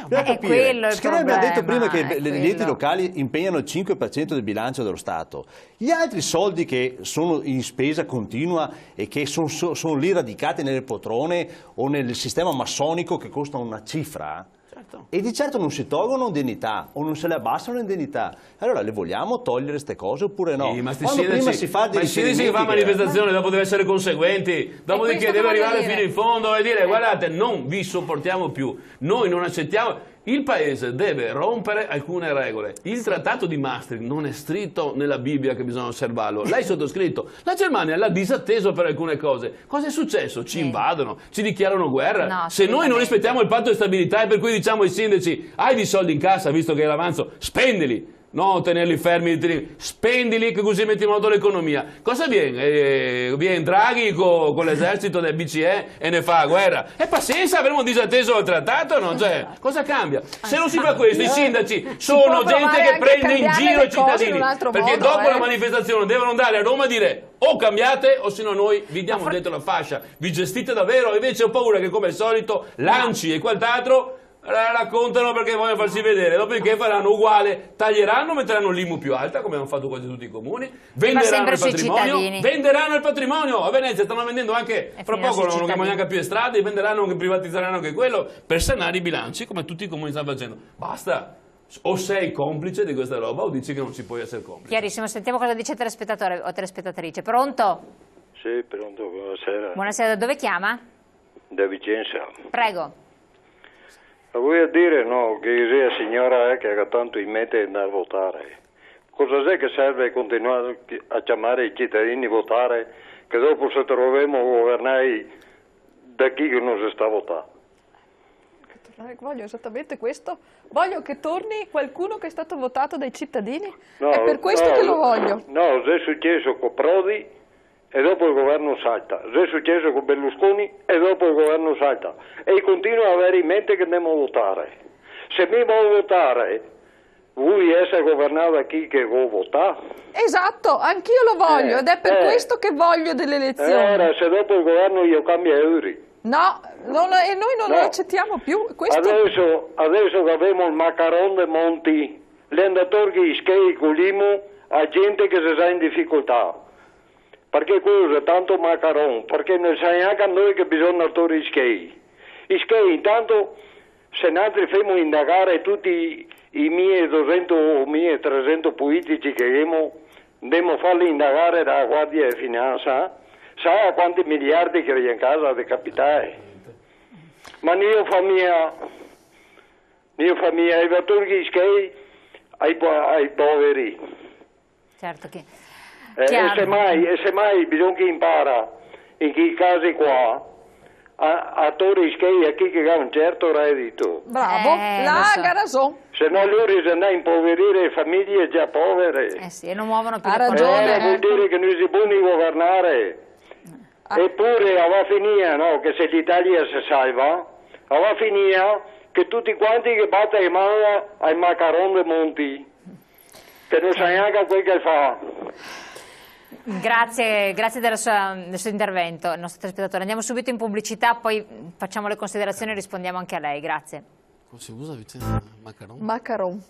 È quello il problema. Abbiamo detto prima che gli enti locali impegnano il 5% del bilancio dello Stato. Gli altri soldi che sono in spesa continua e che sono lì radicati nelle poltrone o nel sistema massonico che costa una cifra, certo, e di certo non si tolgono indennità o non se le abbassano le indennità. Allora le vogliamo togliere queste cose oppure no? Ma prima si fa dei riferimenti che fa manifestazione, dopo deve essere conseguenti, dopodiché deve arrivare fino in fondo e dire guardate, non vi sopportiamo più, noi non accettiamo. Il Paese deve rompere alcune regole. Il Trattato di Maastricht non è scritto nella Bibbia che bisogna osservarlo. L'hai sottoscritto. La Germania l'ha disatteso per alcune cose. Cosa è successo? Ci invadono, ci dichiarano guerra. No, se noi non rispettiamo il patto di stabilità e per cui diciamo ai sindaci hai dei soldi in cassa visto che è l'avanzo, spendili. Non tenerli fermi, spendili che così metti in moto l'economia. Cosa viene? Viene Draghi con l'esercito del BCE e ne fa la guerra. E pazienza, avremo disatteso il trattato, no? Cioè, cosa cambia? Se non si fa questo, i sindaci sono gente che prende in giro i cittadini. Perché dopo la manifestazione devono andare a Roma a dire o cambiate o se no noi vi diamo dentro la fascia. Vi gestite davvero? Invece ho paura che come al solito l'ANCI e quant'altro raccontano perché vogliono farsi vedere, dopodiché faranno uguale, taglieranno, metteranno l'IMU più alta come hanno fatto quasi tutti i comuni, venderanno il patrimonio, a Venezia stanno vendendo anche, fra poco non chiamano neanche più le strade, venderanno, privatizzeranno anche quello per sanare i bilanci come tutti i comuni stanno facendo. Basta, o sei complice di questa roba o dici che non ci puoi essere complice. Chiarissimo, sentiamo cosa dice telespettatore o telespettatrice. Pronto? Sì, pronto, buonasera. Buonasera, da dove chiama? Da Vicenza. Prego. Vuoi a dire no, che sia signora che ha tanto in mente di andare a votare? Cosa è che serve continuare a chiamare i cittadini a votare che dopo se troviamo a governare da chi che non si sta a votare? Voglio esattamente questo. Voglio che torni qualcuno che è stato votato dai cittadini. No, è per questo che lo voglio. No, è successo con Prodi e dopo il governo salta, è successo con Berlusconi e dopo il governo salta e continuo a avere in mente che andiamo a votare. Se mi vuoi votare, vuoi essere governato da chi che vuoi votare? Esatto, anch'io lo voglio ed è per questo che voglio delle elezioni. Ora, se dopo il governo io cambio euro. No, e noi non lo accettiamo più. Questo... Adesso che abbiamo il Maccaron de Monti, l'andatore che schei con l'IMU a gente che si sa in difficoltà. Perché cosa? Tanto Maccaron, perché non sai neanche a noi che bisogna tornare i schei. I schei, intanto, se noi facciamo indagare tutti i miei 200 o 1300 politici che abbiamo, Dobbiamo farli indagare dalla Guardia di Finanza, sa quanti miliardi che hai in casa di capitale. Ma io famiglia, i turchi che ai poveri. Certo che... E semmai bisogna che impara in quei casi qua a torri che a chi che ha un certo reddito. Bravo, la ragione. Se no loro rischiano di impoverire famiglie già povere. Sì, e non muovono più le ragione. Vuol dire che noi siamo buoni a governare. Eppure va finire, no, che se l'Italia si salva, va finire che tutti quanti che battono in mano ai Macron de Monti, che non sa neanche quel che fa. Grazie del suo intervento, il nostro telespettatore. Andiamo subito in pubblicità, poi facciamo le considerazioni e rispondiamo anche a lei. Grazie. Come si usa vicino Macaron? Macaron.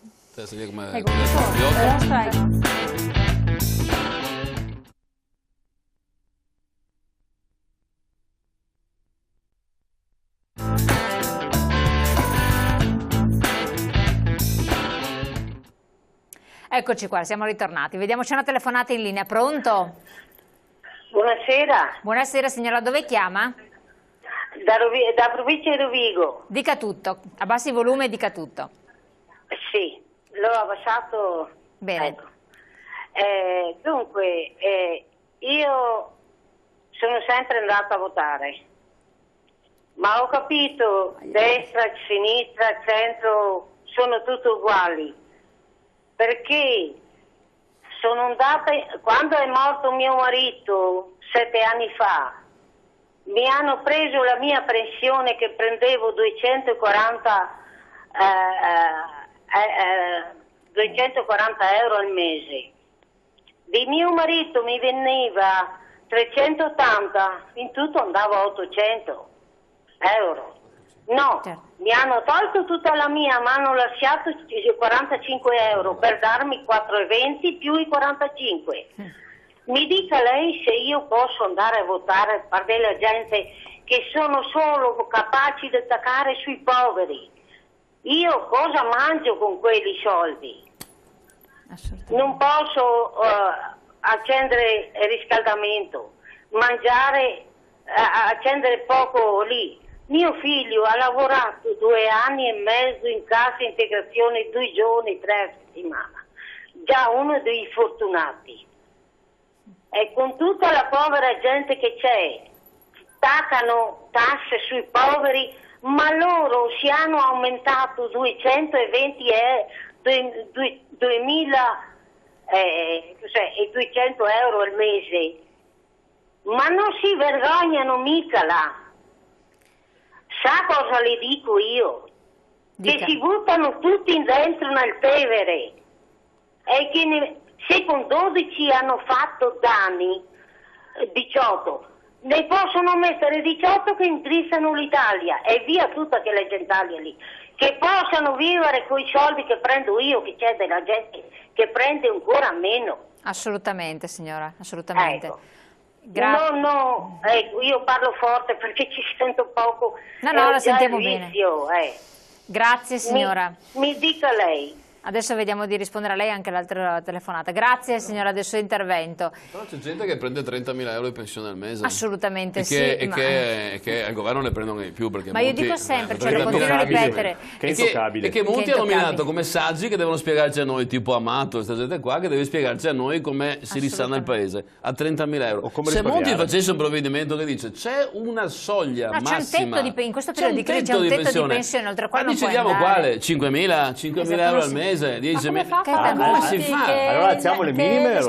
Eccoci qua, siamo ritornati. Vediamoci una telefonata in linea. Pronto? Buonasera. Buonasera signora, dove chiama? Da provincia di Rovigo. Dica tutto, abbassi il volume e dica tutto. Sì, l'ho abbassato. Bene. Ecco. Dunque, io sono sempre andata a votare, ma ho capito, destra, sinistra, centro, sono tutti uguali. Perché sono andata, quando è morto mio marito 7 anni fa, mi hanno preso la mia pensione che prendevo 240 euro al mese. Di mio marito mi veniva 380, in tutto andavo a 800 euro. No, mi hanno tolto tutta la mia, ma hanno lasciato 45 euro per darmi 4,20 più i 45. Mi dica lei se io posso andare a votare per della gente che sono solo capaci di attaccare sui poveri. Io cosa mangio con quelli soldi? Non posso accendere il riscaldamento, mangiare, accendere poco lì. Mio figlio ha lavorato 2 anni e mezzo in cassa integrazione, 2 giorni, 3 a settimana. Già uno dei fortunati. E con tutta la povera gente che c'è, staccano tasse sui poveri, ma loro si hanno aumentato 220 200 euro al mese. Ma non si vergognano mica là. Sa cosa le dico io? Dica. Che si buttano tutti dentro nel Tevere e che se con 12 hanno fatto danni, 18, ne possono mettere 18 che indrizzano l'Italia e via tutta quella gentaglia lì. Che possano vivere con i soldi che prendo io, che c'è della gente che prende ancora meno. Assolutamente signora, assolutamente. Ecco. No, ecco, io parlo forte perché ci sento poco. No, la sentiamo bene. Grazie signora. Mi dica lei. Adesso vediamo di rispondere a lei anche all'altra telefonata. Grazie signora del suo intervento. Però c'è gente che prende 30.000 euro di pensione al mese. Assolutamente sì. E che al governo ne prendono di più. Perché ma io dico sempre, ce lo continuo a ripetere. E che Monti ha nominato come saggi che devono spiegarci a noi, tipo Amato, questa gente qua, che deve spiegarci a noi come si risana il paese. A 30.000 euro. Se Monti facesse un provvedimento che dice c'è una soglia massima. In questo periodo di crisi c'è un tetto di pensione oltre quale non puoi andare. Quale? 5.000 euro al mese? 10 come fa come si fa? Allora alziamo le minime.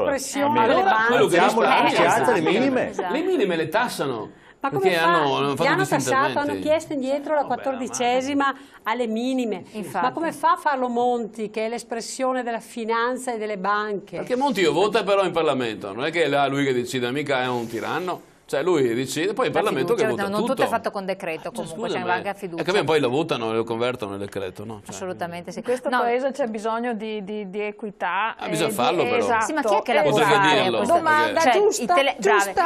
Le minime. Le minime le tassano. Ma come fa? Hanno tassato, hanno chiesto indietro la 14ª alle minime. Infatti. Ma come fa a farlo Monti, che è l'espressione della finanza e delle banche? Perché Monti vota però in Parlamento, non è che è lui che decide, mica è un tiranno. Cioè lui decide, poi il Parlamento che vota tutto. Non tutto è fatto con decreto, comunque c'è anche a fiducia. E che poi lo votano e lo convertono nel decreto, no? Assolutamente sì. In questo paese c'è bisogno di equità. Bisogna farlo però. Esatto. Sì, ma chi è che la può fare? Domanda giusta.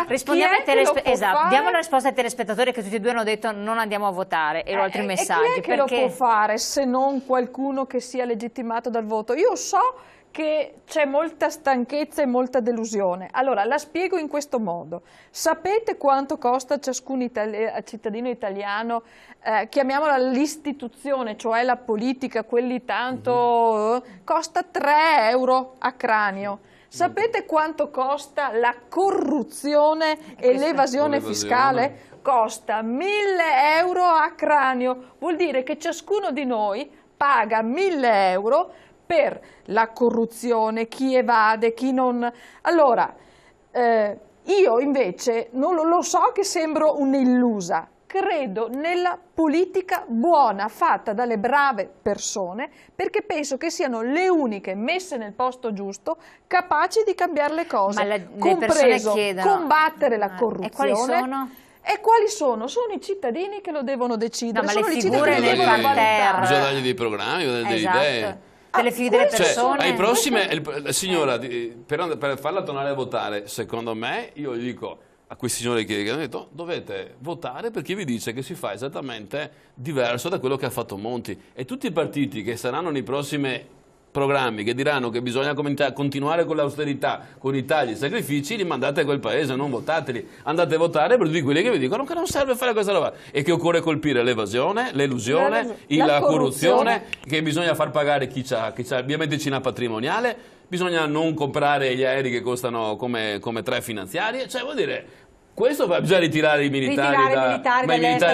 Rispondiamo esatto, diamo la risposta ai telespettatori che tutti e due hanno detto non andiamo a votare e altri messaggi. Chi è che lo può fare se non qualcuno che sia legittimato dal voto? Io so che c'è molta stanchezza e molta delusione. Allora, la spiego in questo modo. Sapete quanto costa a ciascun cittadino italiano, chiamiamola l'istituzione, cioè la politica, quelli tanto... costa 3 euro a cranio. Sapete quanto costa la corruzione e l'evasione fiscale? Costa 1.000 euro a cranio. Vuol dire che ciascuno di noi paga 1.000 euro per la corruzione, chi evade, chi non... Allora, io invece non lo so che sembro un'illusa, credo nella politica buona fatta dalle brave persone, perché penso che siano le uniche messe nel posto giusto, capaci di cambiare le cose, compreso combattere la corruzione. E quali sono? E quali sono? Sono i cittadini che lo devono decidere, no, sono le i cittadini che devono valutare. Bisogna dargli dei programmi, delle idee. Delle persone. Ai prossimi, signora, per farla tornare a votare, secondo me, io gli dico a questi signori che hanno detto dovete votare perché vi dice che si fa esattamente diverso da quello che ha fatto Monti, e tutti i partiti che saranno nei prossimi programmi che diranno che bisogna continuare con l'austerità, con i tagli, i sacrifici, li mandate a quel paese, non votateli, andate a votare per tutti quelli che vi dicono che non serve fare questa roba e che occorre colpire l'evasione, l'elusione, la corruzione, che bisogna far pagare chi ha via medicina patrimoniale, bisogna non comprare gli aerei che costano come 3 finanziarie, cioè vuol dire... Questo bisogna ritirare i militari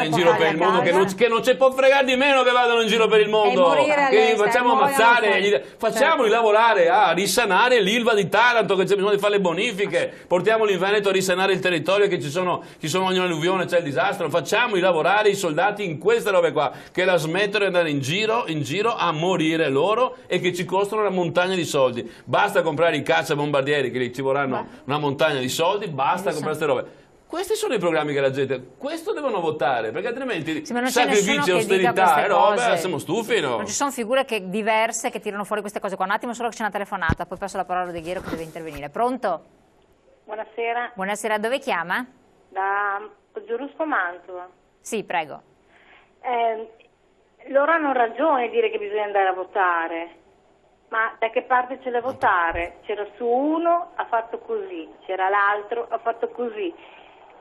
in giro per il mondo, che non ci può fregare di meno che vadano in giro per il mondo, che li facciamo ammazzare, facciamoli lavorare a risanare l'Ilva di Taranto, che c'è bisogno di fare le bonifiche, portiamoli in Veneto a risanare il territorio, che ci sono ogni alluvione, c'è il disastro, facciamoli lavorare i soldati in queste robe qua, che la smettono di andare in giro a morire loro e che ci costano una montagna di soldi. Basta comprare i cacciabombardieri che ci vorranno una montagna di soldi, basta comprare queste robe. Questi sono i programmi che la gente, questo devono votare, perché altrimenti sacrifici, austerità e roba, siamo stufi, no? Non ci sono figure diverse che tirano fuori queste cose qua. Un attimo solo che c'è una telefonata, poi passo la parola a Rodeghiero che deve intervenire. Pronto? Buonasera. Buonasera, dove chiama? Da Giurusco Mantova. Sì, prego. Loro hanno ragione a dire che bisogna andare a votare, ma da che parte c'è da votare? C'era su uno, ha fatto così, c'era l'altro, ha fatto così.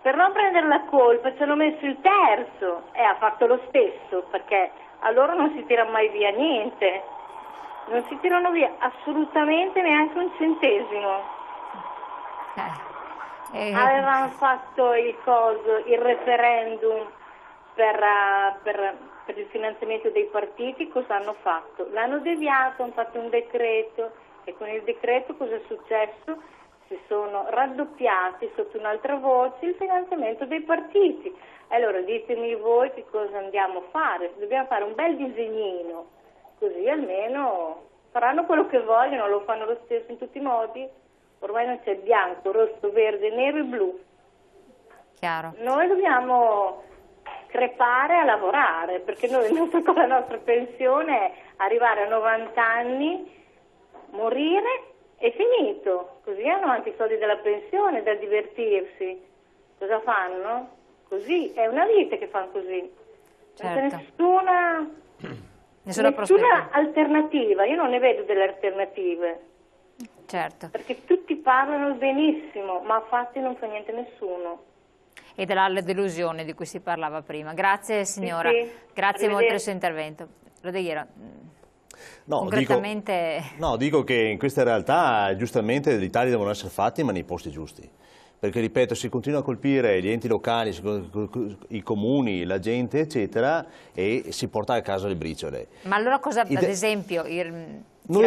Per non prendere la colpa ci hanno messo il terzo e ha fatto lo stesso, perché a loro non si tira mai via niente, non si tirano via assolutamente neanche un centesimo. Avevano fatto il referendum per il finanziamento dei partiti, cosa hanno fatto? L'hanno deviato, hanno fatto un decreto e con il decreto cosa è successo? Si sono raddoppiati sotto un'altra voce il finanziamento dei partiti. Allora ditemi voi che cosa andiamo a fare, dobbiamo fare un bel disegnino, così almeno faranno quello che vogliono, lo fanno lo stesso in tutti i modi, ormai non c'è bianco, rosso, verde, nero e blu. Chiaro. Noi dobbiamo crepare a lavorare, perché noi con la nostra pensione arrivare a 90 anni, morire è finito, così hanno anche i soldi della pensione da divertirsi. Cosa fanno? Così, è una vita che fanno così. Certo. Non c'è nessuna alternativa, io non ne vedo delle alternative. Certo. Perché tutti parlano benissimo, ma a fatti non fa niente nessuno. E della delusione di cui si parlava prima. Grazie signora, sì. Grazie molto per il suo intervento. Rodeghiero. No, concretamente... dico che in queste realtà giustamente i tagli devono essere fatti ma nei posti giusti, perché ripeto si continua a colpire gli enti locali, i comuni, la gente eccetera e si porta a casa le briciole. Ma allora cosa, ad esempio, noi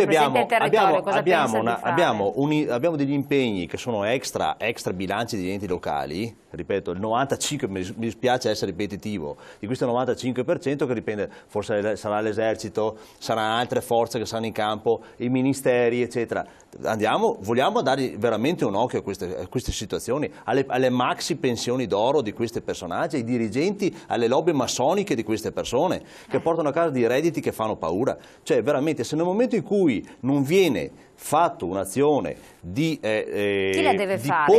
abbiamo degli impegni che sono extra bilanci degli enti locali, ripeto, il 95%, mi dispiace essere ripetitivo, di questo 95% che dipende, forse sarà l'esercito, saranno altre forze che saranno in campo, i ministeri, eccetera. Vogliamo dare veramente un occhio a queste situazioni, alle maxi pensioni d'oro di questi personaggi, ai dirigenti, alle lobby massoniche di queste persone, che portano a casa dei redditi che fanno paura. Cioè, veramente, se nel momento in cui non viene fatto un'azione di chi la deve fare?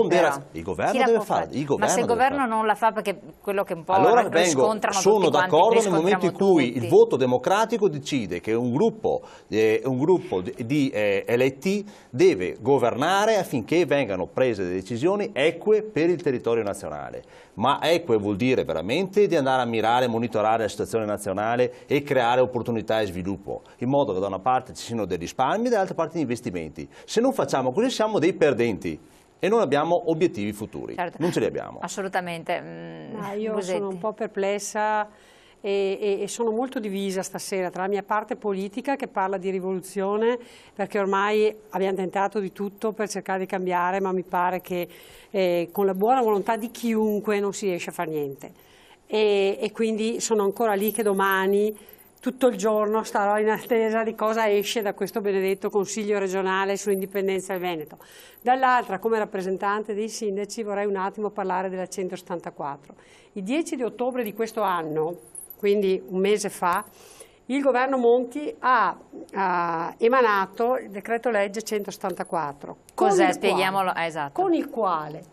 Il governo deve fare. Ma se il governo non la fa, perché quello che un po' allora scontrano sono tutti quanti, d'accordo nel momento in cui tutti. il voto democratico decide che un gruppo di eletti deve governare affinché vengano prese delle decisioni eque per il territorio nazionale. Ma eque vuol dire veramente di andare a mirare, monitorare la situazione nazionale e creare opportunità e sviluppo, in modo che da una parte ci siano dei risparmi e dall'altra parte degli investimenti. Se non facciamo così siamo dei perdenti e non abbiamo obiettivi futuri, certo. Non ce li abbiamo. Assolutamente. Io Busetti. sono un po' perplessa e sono molto divisa stasera tra la mia parte politica che parla di rivoluzione, perché ormai abbiamo tentato di tutto per cercare di cambiare, ma mi pare che con la buona volontà di chiunque non si riesce a fare niente, e quindi sono ancora lì che domani tutto il giorno starò in attesa di cosa esce da questo benedetto Consiglio regionale sull'indipendenza del Veneto. Dall'altra, come rappresentante dei sindaci, vorrei un attimo parlare della 174. Il 10 di ottobre di questo anno, quindi un mese fa, il governo Monti ha emanato il decreto legge 174. Cos'è? Spieghiamolo. Esatto. Con il quale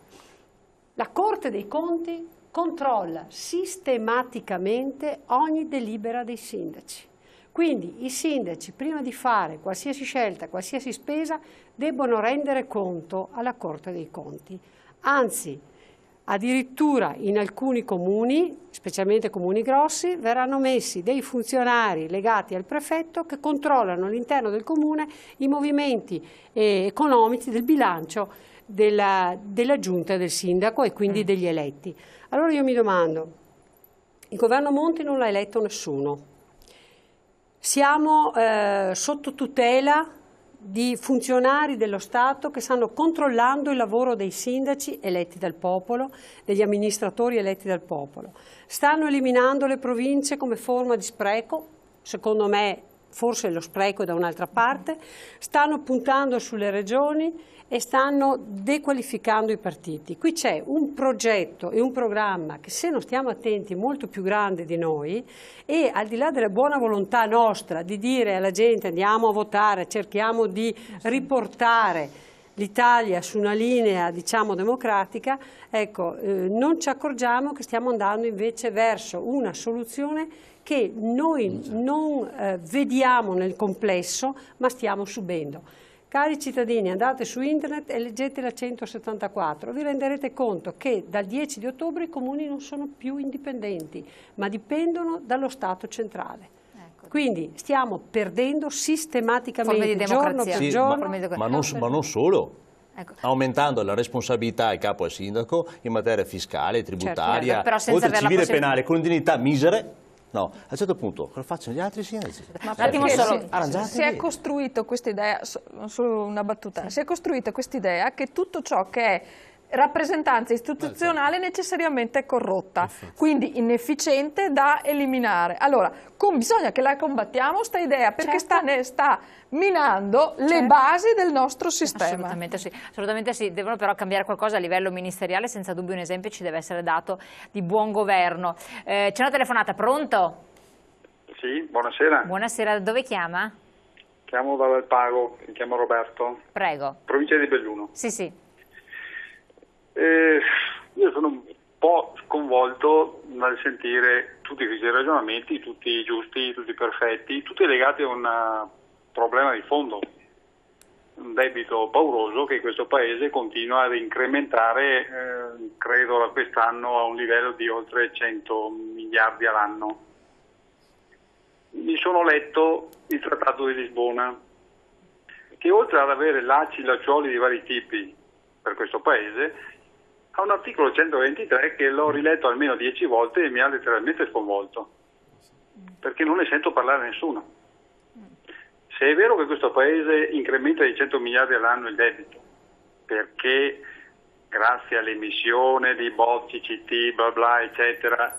la Corte dei Conti controlla sistematicamente ogni delibera dei sindaci. Quindi i sindaci, prima di fare qualsiasi scelta, qualsiasi spesa, debbono rendere conto alla Corte dei Conti. Anzi, addirittura in alcuni comuni, specialmente comuni grossi, verranno messi dei funzionari legati al prefetto che controllano all'interno del comune i movimenti economici del bilancio della giunta del sindaco e quindi degli eletti. Allora io mi domando, il governo Monti non l'ha eletto nessuno, siamo sotto tutela di funzionari dello Stato che stanno controllando il lavoro dei sindaci eletti dal popolo, degli amministratori eletti dal popolo, stanno eliminando le province come forma di spreco, secondo me forse lo spreco è da un'altra parte, stanno puntando sulle regioni e stanno dequalificando i partiti. Qui c'è un progetto e un programma che, se non stiamo attenti, è molto più grande di noi, e al di là della buona volontà nostra di dire alla gente andiamo a votare, cerchiamo di riportare l'Italia su una linea, diciamo, democratica, ecco, non ci accorgiamo che stiamo andando invece verso una soluzione che noi non vediamo nel complesso, ma stiamo subendo. Cari cittadini, andate su internet e leggete la 174, vi renderete conto che dal 10 di ottobre i comuni non sono più indipendenti, ma dipendono dallo Stato centrale. Ecco. Quindi stiamo perdendo sistematicamente, giorno per giorno. Ma non solo. Ecco. Aumentando la responsabilità in capo al sindaco in materia fiscale, tributaria, oltre civile e penale, con dignità misere. No, a un certo punto cosa facciano gli altri sindaci? Ma si è costruito questa idea, solo una battuta, si è costruita questa idea che tutto ciò che è rappresentanza istituzionale necessariamente è corrotta, quindi inefficiente da eliminare. Allora, bisogna che la combattiamo questa idea, perché sta minando le basi del nostro sistema. Assolutamente sì, devono però cambiare qualcosa a livello ministeriale, senza dubbio un esempio ci deve essere dato di buon governo. C'è una telefonata, pronto? Sì, buonasera. Buonasera, dove chiama? Chiamo da Valpago, mi chiamo Roberto. Prego. Provincia di Belluno. Sì. Io sono un po' sconvolto nel sentire tutti questi ragionamenti, tutti giusti, tutti perfetti, tutti legati a un problema di fondo, un debito pauroso che questo Paese continua ad incrementare, credo da quest'anno a un livello di oltre 100 miliardi all'anno. Mi sono letto il Trattato di Lisbona, che oltre ad avere lacci e lacciuoli di vari tipi per questo Paese, ha un articolo 123 che l'ho riletto almeno 10 volte e mi ha letteralmente sconvolto, perché non ne sento parlare nessuno. Se è vero che questo Paese incrementa di 100 miliardi all'anno il debito, perché grazie all'emissione di bozzi, CT, bla bla, eccetera,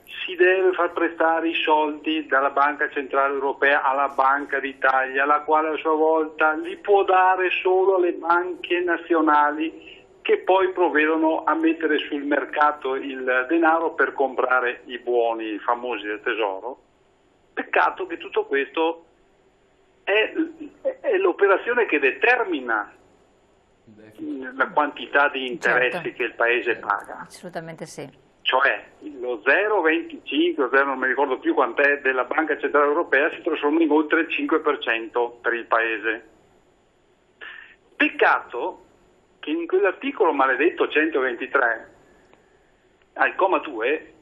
si deve far prestare i soldi dalla Banca Centrale Europea alla Banca d'Italia, la quale a sua volta li può dare solo alle banche nazionali, che poi provvedono a mettere sul mercato il denaro per comprare i buoni famosi del tesoro. Peccato che tutto questo è l'operazione che determina la quantità di interessi che il Paese paga. Assolutamente sì. Cioè lo 0,25, non mi ricordo più quant'è, della Banca Centrale Europea si trasforma in oltre il 5% per il Paese. Peccato che in quell'articolo maledetto 123, al comma 2,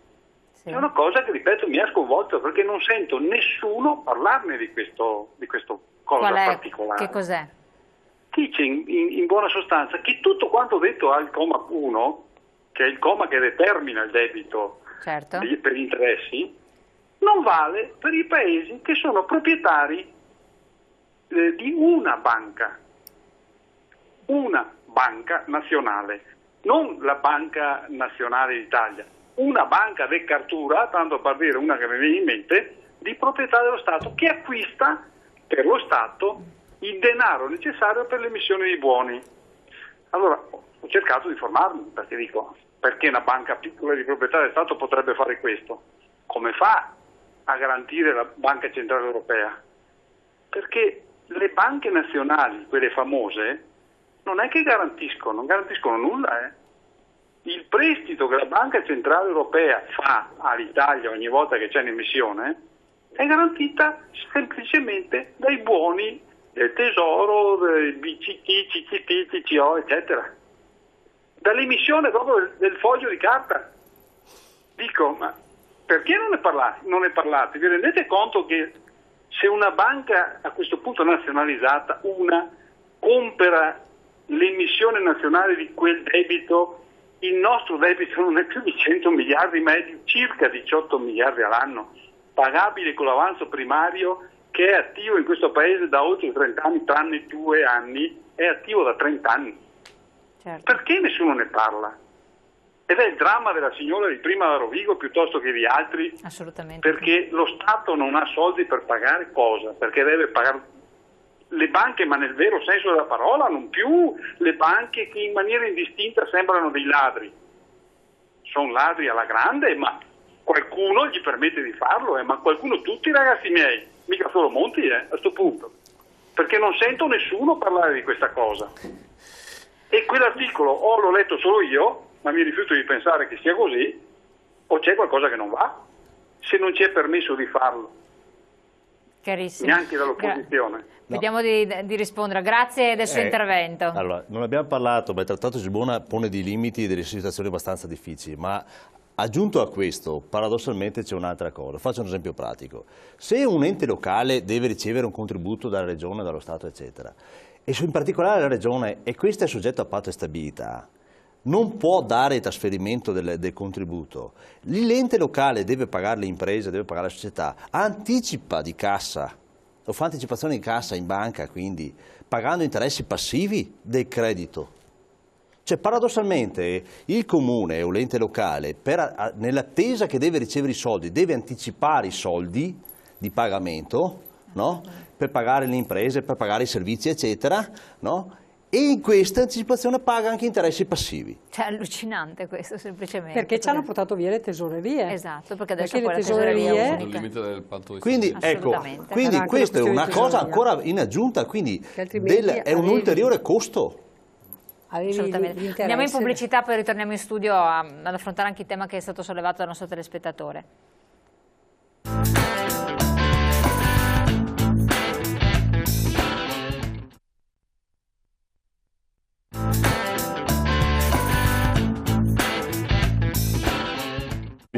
è una cosa che, ripeto, mi ha sconvolto, perché non sento nessuno parlarne di questo cosa particolare. Che cos'è? Dice in buona sostanza che tutto quanto detto al comma 1, che è il comma che determina il debito per gli interessi, non vale per i paesi che sono proprietari di una banca nazionale, non la Banca Nazionale d'Italia, una banca de cartura, tanto per dire una che mi viene in mente, di proprietà dello Stato, che acquista per lo Stato il denaro necessario per l'emissione di buoni. Allora ho cercato di informarmi, perché dico, perché una banca piccola di proprietà del Stato potrebbe fare questo? Come fa a garantire la Banca Centrale Europea? Perché le banche nazionali, quelle famose, non è che non garantiscono nulla. Il prestito che la Banca Centrale Europea fa all'Italia ogni volta che c'è un'emissione è garantita semplicemente dai buoni del Tesoro, del BCT, CCT, CCO, eccetera. Dall'emissione proprio del foglio di carta. Dico, ma perché non ne parlate? Vi rendete conto che se una banca a questo punto nazionalizzata, compra l'emissione nazionale di quel debito, il nostro debito non è più di 100 miliardi, ma è di circa 18 miliardi all'anno, pagabile con l'avanzo primario, che è attivo in questo Paese da oltre 30 anni, tranne 2 anni, è attivo da 30 anni. Certo. Perché nessuno ne parla? Ed è il dramma della signora di prima da Rovigo piuttosto che di altri. Assolutamente. Perché lo Stato non ha soldi per pagare cosa? Perché deve pagare le banche, ma nel vero senso della parola, non più le banche che in maniera indistinta sembrano dei ladri. Sono ladri alla grande, ma qualcuno gli permette di farlo, ma qualcuno, tutti ragazzi miei, mica solo Monti a sto punto, perché non sento nessuno parlare di questa cosa. E quell'articolo o l'ho letto solo io, ma mi rifiuto di pensare che sia così, o c'è qualcosa che non va, se non ci è permesso di farlo. Chiarissimo. Neanche dall'opposizione. Vediamo di rispondere. Grazie del suo intervento. Allora, non abbiamo parlato, ma il Trattato di Lisbona pone dei limiti e delle situazioni abbastanza difficili, ma aggiunto a questo, paradossalmente c'è un'altra cosa. Faccio un esempio pratico. Se un ente locale deve ricevere un contributo dalla regione, dallo Stato, eccetera, e in particolare la regione, e questo è soggetto a patto e stabilità, non può dare il trasferimento del contributo, l'ente locale deve pagare le imprese, deve pagare la società, anticipa di cassa, o fa anticipazione di cassa in banca, quindi pagando interessi passivi del credito. Cioè paradossalmente il comune o l'ente locale, nell'attesa che deve ricevere i soldi, deve anticipare i soldi di pagamento, no? Per pagare le imprese, per pagare i servizi, eccetera, no? E in questa anticipazione paga anche interessi passivi. Cioè allucinante questo, semplicemente. Perché ci hanno portato via le tesorerie. Esatto, perché adesso le tesorerie il limite del patto di quindi ecco, quindi questa è una cosa ancora in aggiunta, quindi è un ulteriore costo. Assolutamente. Andiamo in pubblicità, poi ritorniamo in studio ad affrontare anche il tema che è stato sollevato dal nostro telespettatore.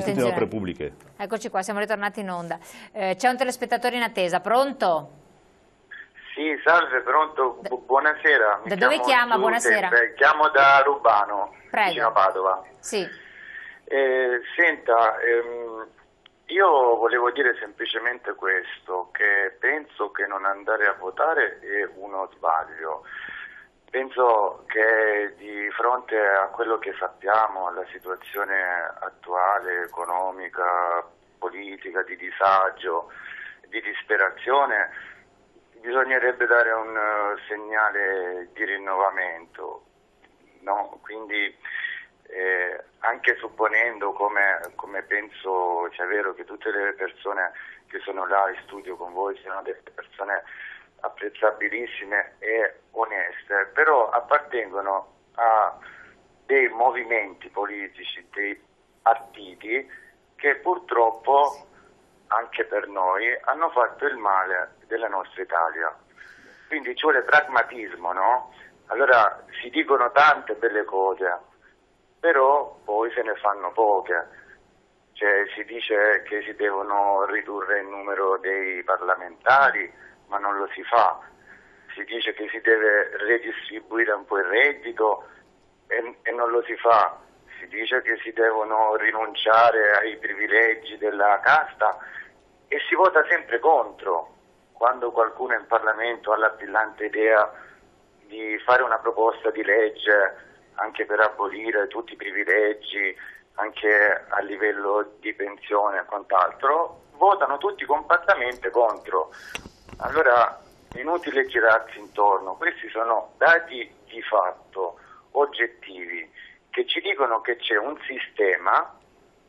Opere pubbliche. Eccoci qua, siamo ritornati in onda. C'è un telespettatore in attesa, pronto? Sì, salve, pronto, buonasera. Da dove chiama? Buonasera. Chiamo da Rubano, prego, vicino a Padova. Sì. Senta, io volevo dire semplicemente questo, che penso che non andare a votare è uno sbaglio. Penso che di fronte a quello che sappiamo, alla situazione attuale, economica, politica, di disagio, di disperazione, bisognerebbe dare un segnale di rinnovamento, no? Quindi anche supponendo, come penso sia vero, che tutte le persone che sono là in studio con voi siano delle persone apprezzabilissime e oneste, però appartengono a dei movimenti politici, dei partiti che purtroppo anche per noi hanno fatto il male della nostra Italia. Quindi ci vuole pragmatismo, no? Allora si dicono tante belle cose, però poi se ne fanno poche. Cioè, si dice che si devono ridurre il numero dei parlamentari, ma non lo si fa. Si dice che si deve redistribuire un po' il reddito e non lo si fa. Si dice che si devono rinunciare ai privilegi della casta e si vota sempre contro. Quando qualcuno in Parlamento ha la brillante idea di fare una proposta di legge anche per abolire tutti i privilegi, anche a livello di pensione e quant'altro, votano tutti compattamente contro. Allora, inutile girarsi intorno, questi sono dati di fatto, oggettivi, che ci dicono che c'è un sistema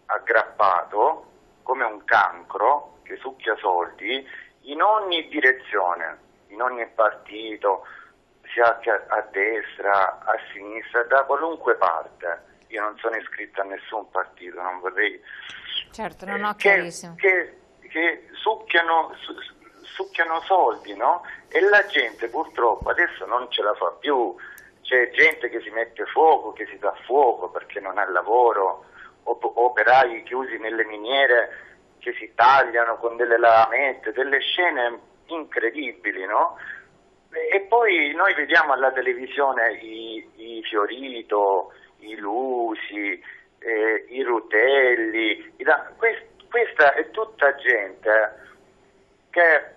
aggrappato come un cancro che succhia soldi in ogni direzione, in ogni partito, sia a destra, a sinistra, da qualunque parte. Io non sono iscritto a nessun partito, non vorrei... Certo, non ho chiarissimo. Che succhiano soldi, no? E la gente purtroppo adesso non ce la fa più. C'è gente che si mette fuoco, che si dà fuoco perché non ha lavoro, operai chiusi nelle miniere che si tagliano con delle lamette, delle scene incredibili, no? E poi noi vediamo alla televisione i Fiorito, i Lusi, i Rutelli, questa è tutta gente che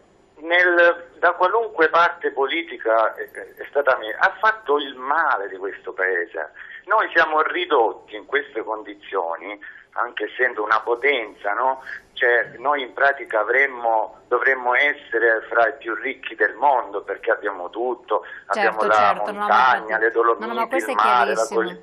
da qualunque parte politica è stata ha fatto il male di questo paese. Noi siamo ridotti in queste condizioni, anche essendo una potenza, no? Cioè, noi in pratica dovremmo essere fra i più ricchi del mondo perché abbiamo tutto, abbiamo la montagna, le Dolomiti, il mare, la collina.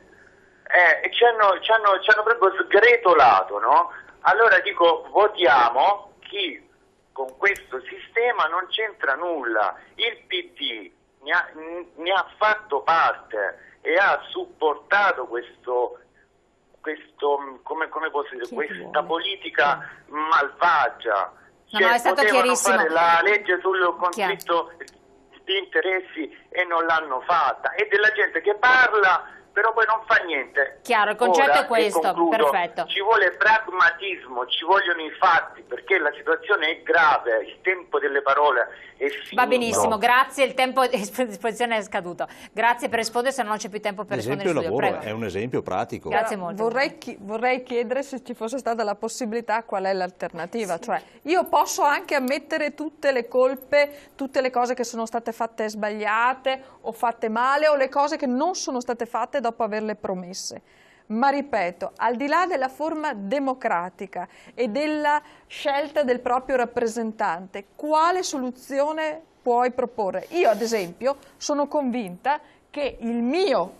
E ci hanno proprio sgretolato, no? Allora dico, votiamo chi con questo sistema non c'entra nulla. Il PD ne ha fatto parte e ha supportato come posso dire, questa politica malvagia. No, è stato chiarissimo. Fare la legge sul conflitto di interessi e non l'hanno fatta. E della gente che parla però poi non fa niente. Chiaro, il concetto è questo, perfetto. Ci vuole pragmatismo, ci vogliono i fatti, perché la situazione è grave, il tempo delle parole è finito. Va benissimo, grazie, il tempo a disposizione è scaduto. Grazie per rispondere, se no non c'è più tempo per rispondere in studio. Lavoro è un esempio pratico. Grazie molto. Vorrei chiedere se ci fosse stata la possibilità, qual è l'alternativa. Sì. Cioè, io posso anche ammettere tutte le colpe, tutte le cose che sono state fatte sbagliate o fatte male o le cose che non sono state fatte dopo averle promesse. Ma ripeto, al di là della forma democratica e della scelta del proprio rappresentante, quale soluzione puoi proporre? Io ad esempio sono convinta che il mio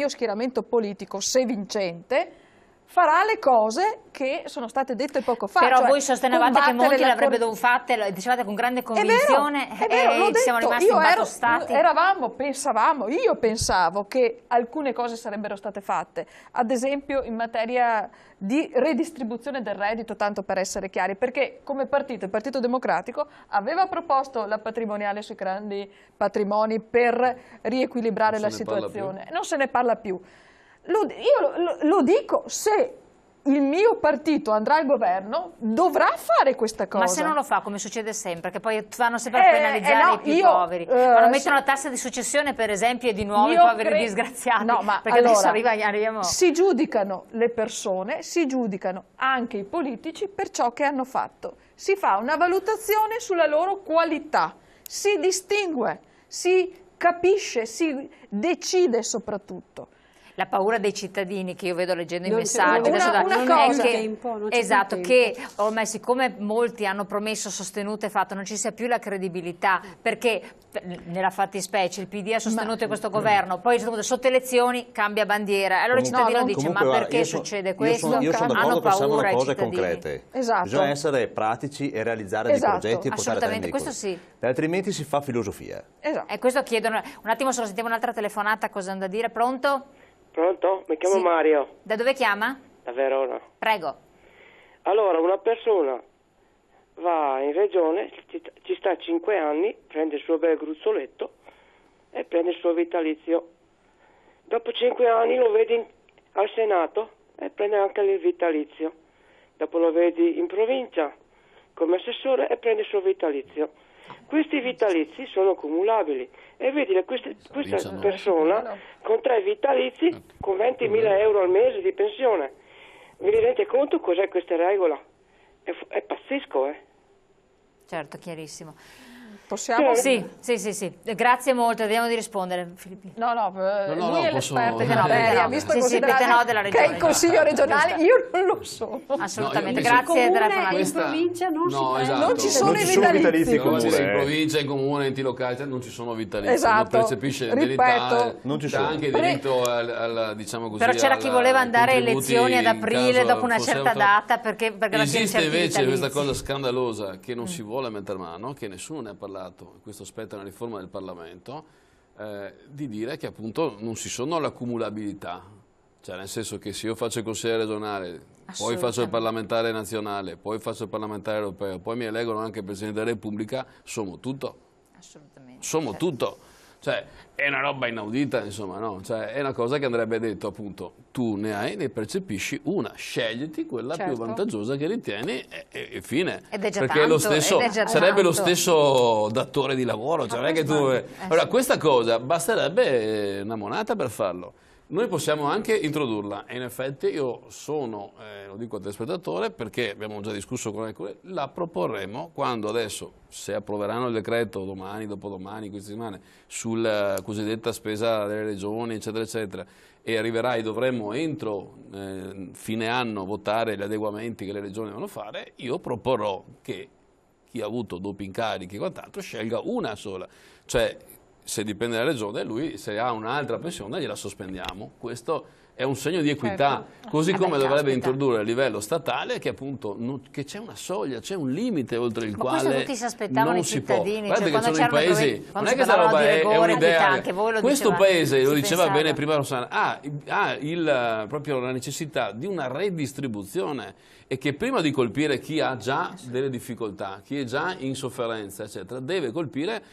schieramento politico, se vincente, farà le cose che sono state dette poco fa. Però cioè voi sostenevate che Monti le avrebbe dovuto fatte, lo dicevate con grande convinzione, è vero, e siamo rimasti impattostati. Io pensavo che alcune cose sarebbero state fatte, ad esempio in materia di redistribuzione del reddito, tanto per essere chiari, perché come partito, il Partito Democratico aveva proposto la patrimoniale sui grandi patrimoni per riequilibrare la situazione. Non se ne parla più. Io lo dico, se il mio partito andrà al governo dovrà fare questa cosa. Ma se non lo fa, come succede sempre, che poi vanno sempre a penalizzare i più poveri, ma non mettono la tassa di successione per esempio e di nuovo i poveri disgraziati, perché adesso arriviamo. Si giudicano le persone, si giudicano anche i politici per ciò che hanno fatto, si fa una valutazione sulla loro qualità, si distingue, si capisce, si decide soprattutto. la paura dei cittadini che io vedo leggendo i messaggi, esatto, che ormai siccome molti hanno promesso, sostenuto e fatto, non ci sia più la credibilità, perché nella fattispecie il PD ha sostenuto questo governo, poi sotto elezioni cambia bandiera, allora il cittadino dice ma perché succede questo? Io sono d'accordo che servono cose concrete, bisogna essere pratici e realizzare dei progetti e portare a termine questo sì. Altrimenti si fa filosofia. E questo chiedono, un attimo solo sentiamo un'altra telefonata, cosa hanno da dire, pronto? Pronto? Mi chiamo Mario. Da dove chiama? Da Verona. Prego. Allora, una persona va in regione, ci sta 5 anni, prende il suo bel gruzzoletto e prende il suo vitalizio. Dopo 5 anni lo vedi al Senato e prende anche il vitalizio. Dopo lo vedi in provincia come assessore e prende il suo vitalizio. Questi vitalizi sono cumulabili e vedi questa persona con 3 vitalizi con 20.000 euro al mese di pensione. Vi rendete conto cos'è questa regola? È pazzesco, Certo, chiarissimo. Possiamo? Sì. Grazie molto, vediamo di rispondere. No, lui è l'esperto in Peter materia, visto che è il Consiglio regionale, io non lo so. Assolutamente, grazie della telefonata. In provincia non ci sono i vitalizi. In provincia, in comune, enti locali, non ci sono vitalizi. Esatto, non percepisce l'indennità, c'è anche diritto al, diciamo così. Però c'era chi voleva andare a elezioni ad aprile dopo una certa data perché esiste invece questa cosa scandalosa che non si vuole mettere mano, che nessuno ne ha parlato. Questo aspetta una riforma del Parlamento, di dire che appunto non si sono l'accumulabilità, cioè nel senso che se io faccio il consigliere regionale, poi faccio il parlamentare nazionale, poi faccio il parlamentare europeo, poi mi eleggono anche Presidente della Repubblica, sommo tutto. Assolutamente. Sommo tutto. Cioè, è una roba inaudita, insomma, no? Cioè, è una cosa che andrebbe detto, appunto, tu ne percepisci una, scegliti quella più vantaggiosa che ritieni e fine. Ed è già perché tanto, lo stesso, sarebbe lo stesso datore di lavoro, cioè non è che tu... Allora, questa cosa basterebbe una monata per farlo. Noi possiamo anche introdurla e in effetti io sono, lo dico al telespettatore perché abbiamo già discusso con alcuni, la proporremo quando adesso, se approveranno il decreto domani, dopodomani, queste settimane, sulla cosiddetta spesa delle regioni, eccetera, eccetera, e arriverà e dovremmo entro fine anno votare gli adeguamenti che le regioni devono fare, io proporrò che chi ha avuto doppi incarichi e quant'altro scelga una sola, cioè se dipende dalla regione, lui se ha un'altra pensione gliela sospendiamo. Questo è un segno di equità, così come dovrebbe introdurre a livello statale che appunto che c'è una soglia, c'è un limite oltre il quale tutti si aspettamente non si può. Guardate che sono i paesi, non è che questa roba è un'idea. Questo paese, lo diceva bene prima Rossana, ha proprio la necessità di una redistribuzione e che prima di colpire chi ha già delle difficoltà, chi è già in sofferenza, eccetera, deve colpire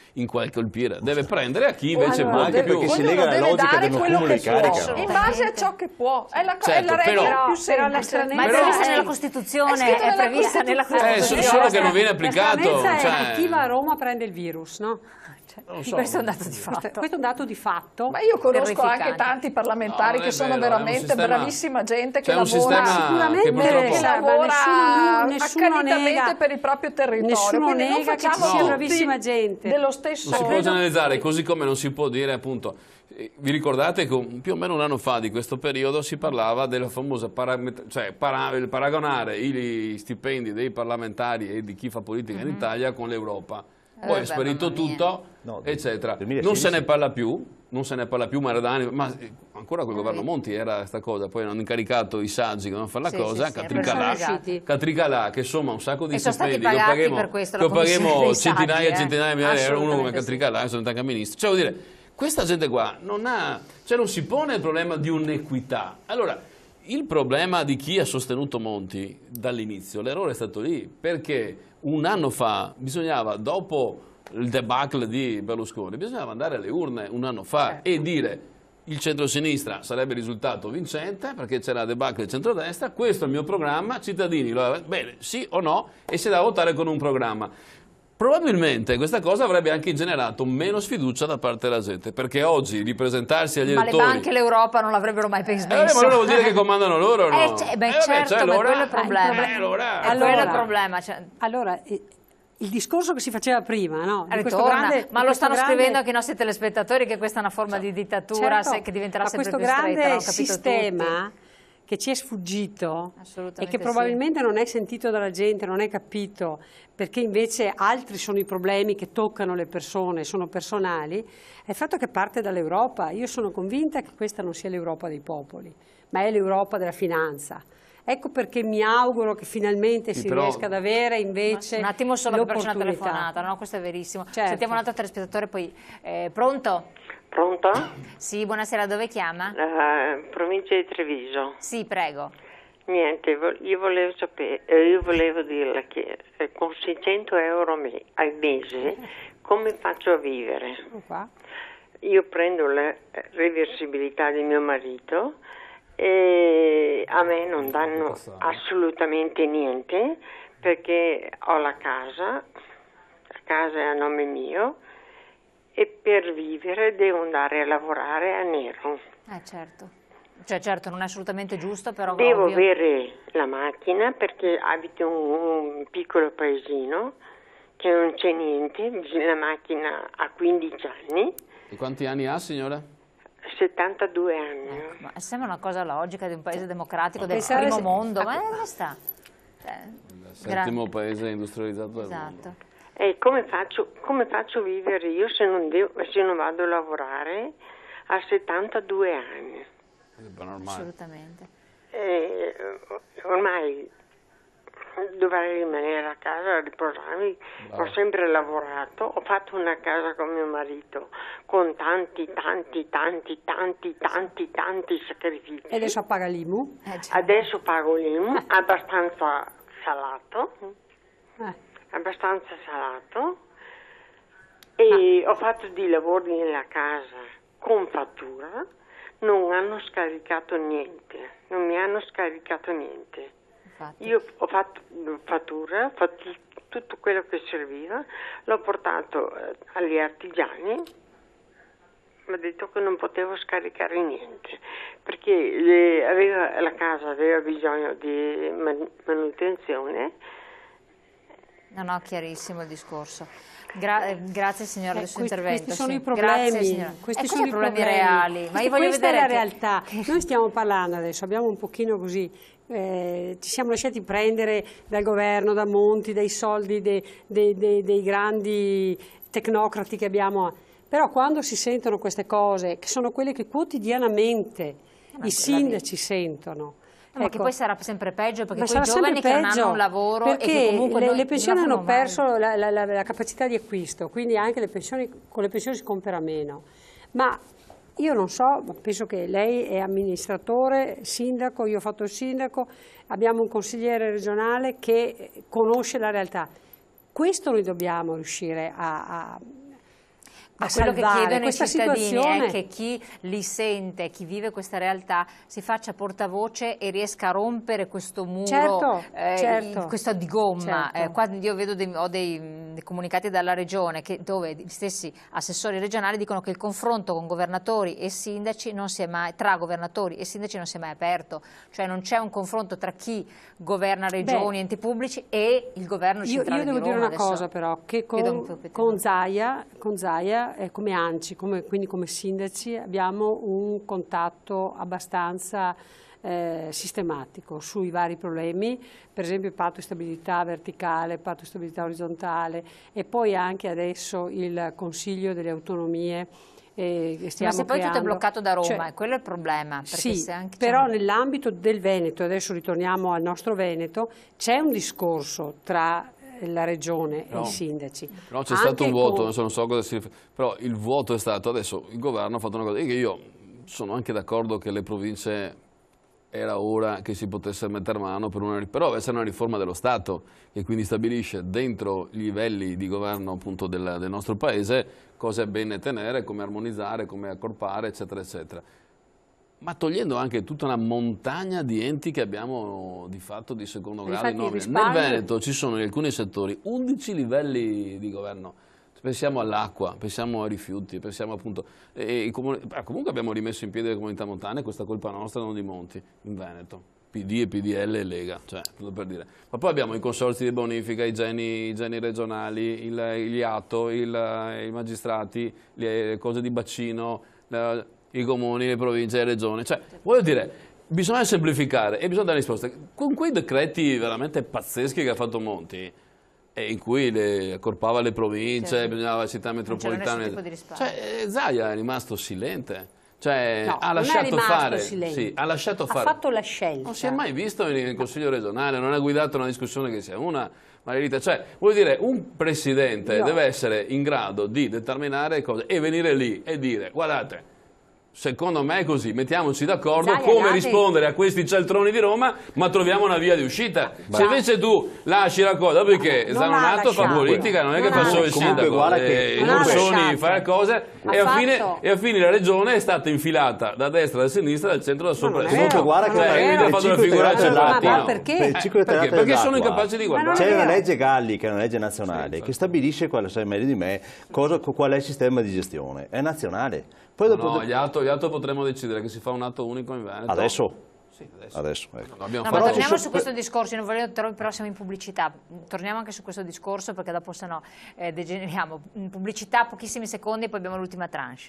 deve prendere a chi invece può anche più. perché si lega alla logica di un accumulo di carica. In base a ciò che può, è la regola più semplice. Ma è prevista nella Costituzione, è prevista nella Costituzione. Solo che non viene applicato. Chi va a Roma prende il virus, no? Questo è un dato di fatto. Questo è un dato di fatto. Ma io conosco anche tanti parlamentari che sono veramente bravissima gente che lavora accanitamente per il proprio territorio. Nessuno nega che ci sia bravissima gente. Dello stesso. Non si può generalizzare, così come non si può dire appunto. Vi ricordate che più o meno un anno fa di questo periodo si parlava della famosa paragonare gli stipendi dei parlamentari e di chi fa politica in Italia con l'Europa. Poi è sparito tutto, eccetera. Non se ne parla più, ma era da anni, ma ancora col governo Monti era questa cosa, poi hanno incaricato i saggi che dovevano fare la cosa, Catricalà, che insomma un sacco di stipendi, che paghiamo centinaia e centinaia di migliaia di euro, uno come Catricalà, sono anche ministro. Cioè vuol dire, questa gente qua non si pone il problema di un'equità. Allora, il problema di chi ha sostenuto Monti dall'inizio, l'errore è stato lì, perché un anno fa bisognava, dopo il debacle di Berlusconi, bisognava andare alle urne un anno fa e dire il centro-sinistra sarebbe risultato vincente perché c'era la debacle del centrodestra, questo è il mio programma, cittadini, bene, sì o no, e si dà a votare con un programma. Probabilmente questa cosa avrebbe anche generato meno sfiducia da parte della gente, perché oggi ripresentarsi agli elettori... Ma le banche e l'Europa non l'avrebbero mai pensato. Ma allora vuol dire che comandano loro o no? Certo, quello è il problema. Allora, il discorso che si faceva prima, no? Ma lo stanno scrivendo anche i nostri telespettatori che questa è una forma di dittatura che diventerà sempre più stretta. Questo grande sistema che ci è sfuggito e che probabilmente non è sentito dalla gente, non è capito, perché invece altri sono i problemi che toccano le persone, sono personali, è il fatto che parte dall'Europa. Io sono convinta che questa non sia l'Europa dei popoli, ma è l'Europa della finanza. Ecco perché mi auguro che finalmente si riesca ad avere invece un attimo solo per una telefonata, no? Questo è verissimo. Sentiamo un altro telespettatore poi. Pronto? Pronto? Sì, buonasera, dove chiama? Provincia di Treviso. Sì, prego. Niente, io volevo dirle che con 600 euro al mese come faccio a vivere? Io prendo la reversibilità di mio marito e a me non danno assolutamente niente perché ho la casa è a nome mio e per vivere devo andare a lavorare a nero. Certo, non è assolutamente giusto, però devo avere la macchina perché abito in un piccolo paesino che non c'è niente, la macchina ha 15 anni. E quanti anni ha, signora? 72 anni. Ma sembra una cosa logica di un paese democratico del primo mondo, ma dove sta? Il settimo paese industrializzato del mondo. E come faccio a vivere io se non vado a lavorare a 72 anni? Assolutamente. Ormai dovrei rimanere a casa a riposarmi. Ho sempre lavorato, ho fatto una casa con mio marito con tanti sacrifici. E adesso paga l'IMU? Adesso pago l'IMU, abbastanza salato. E ho fatto dei lavori nella casa con fattura, non hanno scaricato niente, non mi hanno scaricato niente. Infatti. Io ho fatto fattura, ho fatto tutto quello che serviva, l'ho portato agli artigiani, mi ha detto che non potevo scaricare niente perché la casa aveva bisogno di manutenzione. No, chiarissimo il discorso. Grazie signora del suo intervento. Questi sono i problemi, questi sono i problemi reali. Ma io voglio questa vedere è la realtà. Noi stiamo parlando adesso, abbiamo un pochino così, ci siamo lasciati prendere dal governo, da Monti, dai soldi dei grandi tecnocrati che abbiamo. Però quando si sentono queste cose, che sono quelle che quotidianamente i sindaci sentono, ma che poi sarà sempre peggio perché quei giovani che non hanno un lavoro e che comunque le pensioni hanno perso la capacità di acquisto, quindi anche con le pensioni si compra meno. Ma io non so, penso che lei è amministratore, sindaco, io ho fatto il sindaco, abbiamo un consigliere regionale che conosce la realtà. Questo noi dobbiamo riuscire a quello che chiedono i cittadini situazione è che chi li sente, chi vive questa realtà si faccia portavoce e riesca a rompere questo muro, questo di gomma. Quando io vedo ho dei comunicati dalla regione dove gli stessi assessori regionali dicono che il confronto con governatori e sindaci non si è mai, tra governatori e sindaci non si è mai aperto, cioè non c'è un confronto tra chi governa regioni, enti pubblici e il governo centrale di Roma. Io devo dire una cosa però, che con Zaia come ANCI, quindi come sindaci, abbiamo un contatto abbastanza sistematico sui vari problemi, per esempio il patto di stabilità verticale, il patto di stabilità orizzontale e poi anche adesso il Consiglio delle Autonomie. Ma se poi tutto è bloccato da Roma, quello è il problema. Sì, però nell'ambito del Veneto, adesso ritorniamo al nostro Veneto, c'è un discorso tra la regione e i sindaci. Però c'è stato un voto, non so cosa si riferisce, però il voto è stato, adesso il governo ha fatto una cosa, e che io sono anche d'accordo che le province era ora che si potesse mettere mano però deve essere una riforma dello Stato che quindi stabilisce dentro i livelli di governo appunto del nostro paese cosa è bene tenere, come armonizzare, come accorpare, eccetera, eccetera. Ma togliendo anche tutta una montagna di enti che abbiamo di fatto di secondo grado di nomina. Nel Veneto ci sono in alcuni settori 11 livelli di governo. pensiamo all'acqua, pensiamo ai rifiuti, pensiamo appunto... comunque abbiamo rimesso in piedi le comunità montane, questa è colpa nostra, non di Monti, in Veneto. PD e PDL e Lega, cioè, per dire. Ma poi abbiamo i consorzi di bonifica, i geni regionali, gli ATO, i magistrati, le cose di bacino, i comuni, le province, le regioni. Cioè, voglio dire, bisogna semplificare e bisogna dare risposte. Con quei decreti veramente pazzeschi che ha fatto Monti, in cui accorpava le province, bisognava le città metropolitane. Cioè, Zaia è rimasto silente. Cioè, no, ha lasciato fare. Sì, ha lasciato fare. Ha fatto la scelta. Non si è mai visto nel Consiglio regionale, non ha guidato una discussione che sia una Margherita. Cioè, vuol dire, un presidente deve essere in grado di determinare cose e venire lì e dire, guardate, secondo me è così, mettiamoci d'accordo come rispondere a questi cialtroni di Roma, ma troviamo una via di uscita. Se invece tu lasci la cosa, perché Zanonato fa politica, non è che fa solo il sindaco, i Morsoni fa le cose, e a fine la regione è stata infilata da destra, da sinistra, dal centro, da sopra. Comunque guarda che ha fatto una figura perché sono incapaci di guardare. C'è una legge Galli, che è una legge nazionale, che stabilisce, quale sai meglio di me, qual è il sistema di gestione. È nazionale. Poi dopo gli altro potremmo decidere che si fa un atto unico in Veneto. Adesso? Sì, adesso ecco. Ma torniamo su questo discorso, non voglio, però siamo in pubblicità, torniamo anche su questo discorso perché dopo se no degeneriamo. In pubblicità, pochissimi secondi e poi abbiamo l'ultima tranche.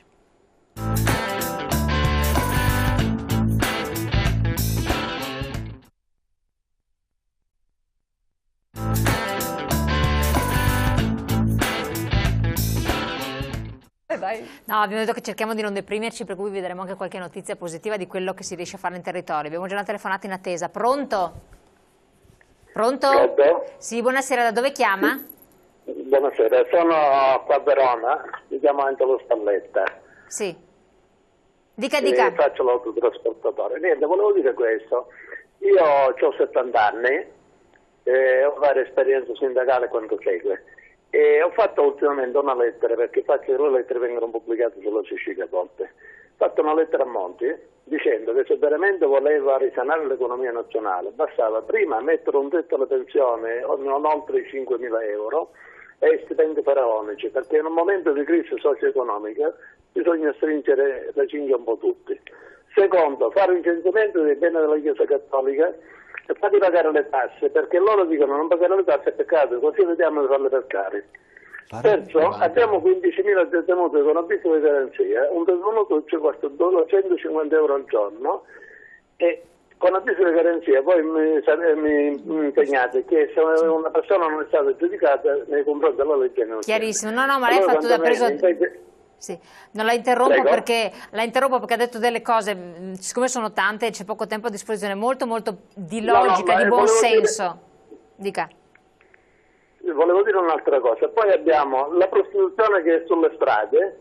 No, abbiamo detto che cerchiamo di non deprimerci, per cui vedremo anche qualche notizia positiva di quello che si riesce a fare in territorio. Abbiamo già una telefonata in attesa. Pronto? Pronto? Pronto? Sì, buonasera, da dove chiama? Buonasera, sono qua a Verona, mi chiamo Angelo Spalletta. Sì. Dica. Faccio l'autotrasportatore. Niente, volevo dire questo. Io ho 70 anni, ho varie esperienze sindacali quanto segue. E ho fatto ultimamente una lettera, perché faccio che le lettere vengono pubblicate sulla Sicilia a volte. Ho fatto una lettera a Monti dicendo che se veramente voleva risanare l'economia nazionale bastava prima mettere un tetto alla pensione non oltre i 5.000 euro e stipendi faraonici, perché in un momento di crisi socio-economica bisogna stringere le cinghie un po' tutti. Secondo, fare un censimento dei beni della Chiesa Cattolica e fatti pagare le tasse, perché loro dicono non pagare le tasse è peccato, così vediamo di farle peccare. Terzo, abbiamo 15.000 detenuti con avviso di garanzia, un detenuto ci costa 250 euro al giorno e con avviso di garanzia voi mi impegnate che se una persona non è stata giudicata nei confronti della legge non chiarissimo, no, ma lei ha fatto da preso... Sì. Non la interrompo perché ha detto delle cose, siccome sono tante c'è poco tempo a disposizione, molto di logica, di buon senso. Dica. Volevo dire un'altra cosa, poi abbiamo la prostituzione che è sulle strade,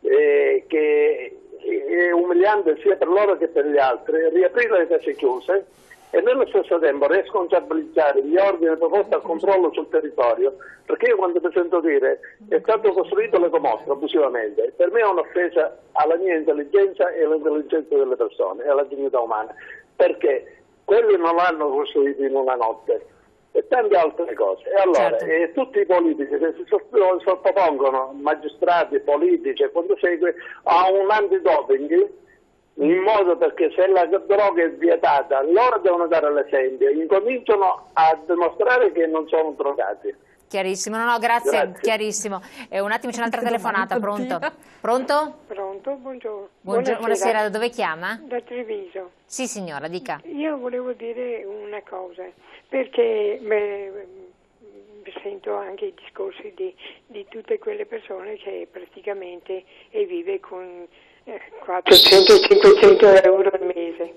che è umiliante sia per loro che per gli altri, riaprire le case chiuse e nello stesso tempo responsabilizzare gli ordini preposti al controllo sul territorio, perché io quando mi sento dire è stato costruito l'ecomostro abusivamente, per me è un'offesa alla mia intelligenza e all'intelligenza delle persone e alla dignità umana, perché quelli non l'hanno costruito in una notte e tante altre cose. E allora tutti i politici che si sottopongono, magistrati, politici e quando segue, a un antidoping, in modo perché se la droga è vietata loro devono dare l'esempio, incominciano a dimostrare che non sono drogati. Chiarissimo, no, grazie. Chiarissimo. Un attimo, c'è un'altra telefonata, pronto? Pronto? Pronto, buongiorno. Buonasera, da dove chiama? Da Treviso. Sì signora, dica. Io volevo dire una cosa, perché sento anche i discorsi di tutte quelle persone che praticamente vive con 400-500 euro al mese.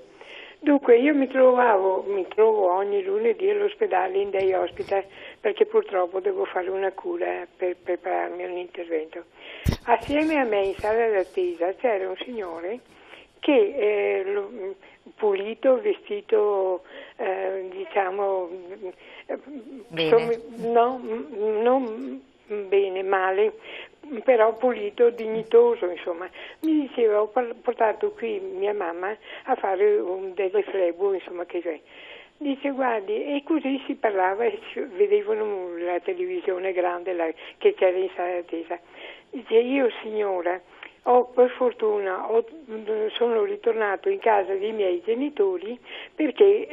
Dunque io mi trovo ogni lunedì all'ospedale in day hospital perché purtroppo devo fare una cura per prepararmi a un intervento. Assieme a me in sala d'attesa c'era un signore che pulito, vestito diciamo bene. Non bene, male, però pulito, dignitoso, insomma. Mi diceva, ho portato qui mia mamma a fare delle flebo, insomma, che c'è. Dice, guardi, e così si parlava, e vedevano la televisione grande che c'era in sala d'attesa. Dice, io signora, per fortuna sono ritornato in casa dei miei genitori perché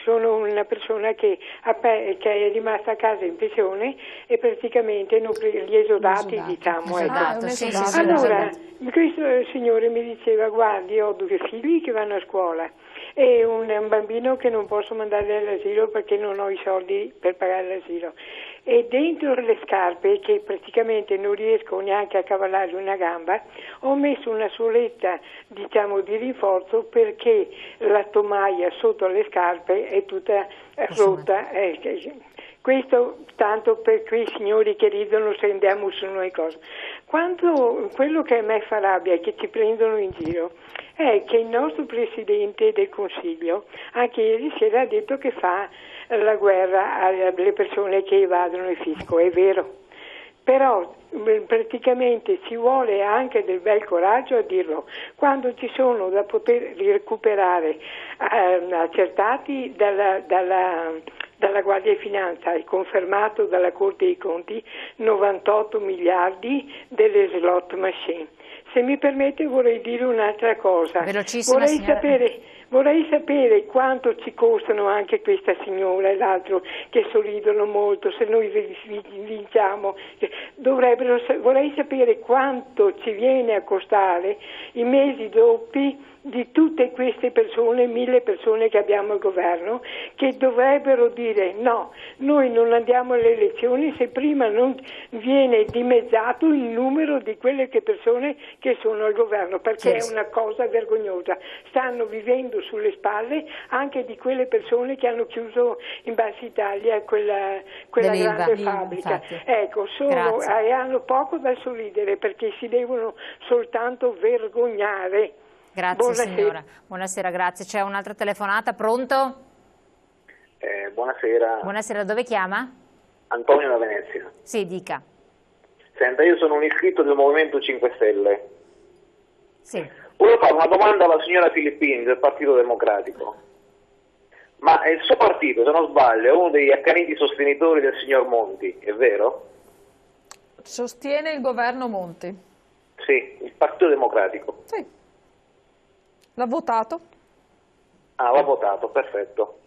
sono una persona che è rimasta a casa in pensione e praticamente gli esodati, diciamo. Esatto, sì, allora, questo signore mi diceva, guardi, ho 2 figli che vanno a scuola e un bambino che non posso mandare all'asilo perché non ho i soldi per pagare l'asilo. E dentro le scarpe, che praticamente non riesco neanche a cavallare una gamba, ho messo una soletta, diciamo, di rinforzo perché la tomaia sotto le scarpe è tutta rotta. Questo tanto per quei signori che ridono se andiamo su noi cose. Quello che a me fa rabbia e che ci prendono in giro è che il nostro Presidente del Consiglio anche ieri sera ha detto che fa la guerra alle persone che evadono il fisco, è vero, però praticamente ci vuole anche del bel coraggio a dirlo, quando ci sono da poter recuperare accertati dalla Guardia di Finanza e confermato dalla Corte dei Conti 98 miliardi delle slot machine. Se mi permette vorrei dire un'altra cosa. Velocissima, Vorrei sapere quanto ci costano anche questa signora e l'altro che sorridono molto se noi vinciamo. Vorrei sapere quanto ci viene a costare i mesi doppi di tutte queste persone, 1000 persone che abbiamo al governo, che dovrebbero dire no, noi non andiamo alle elezioni se prima non viene dimezzato il numero di quelle persone che sono al governo, perché è una cosa vergognosa. Stanno vivendo sulle spalle anche di quelle persone che hanno chiuso in Bassa Italia quella grande fabbrica. Ecco, hanno poco da sorridere perché si devono soltanto vergognare. Grazie signora, buonasera, grazie. C'è un'altra telefonata, pronto? Buonasera. Buonasera, dove chiama? Antonio da Venezia. Sì, dica. Senta, io sono un iscritto del Movimento 5 Stelle. Sì. Volevo fare una domanda alla signora Filippini del Partito Democratico. Ma il suo partito, se non sbaglio, è uno degli accaniti sostenitori del signor Monti, è vero? Sostiene il governo Monti? Sì, il Partito Democratico. Sì. L'ha votato? Ah, l'ha votato, perfetto.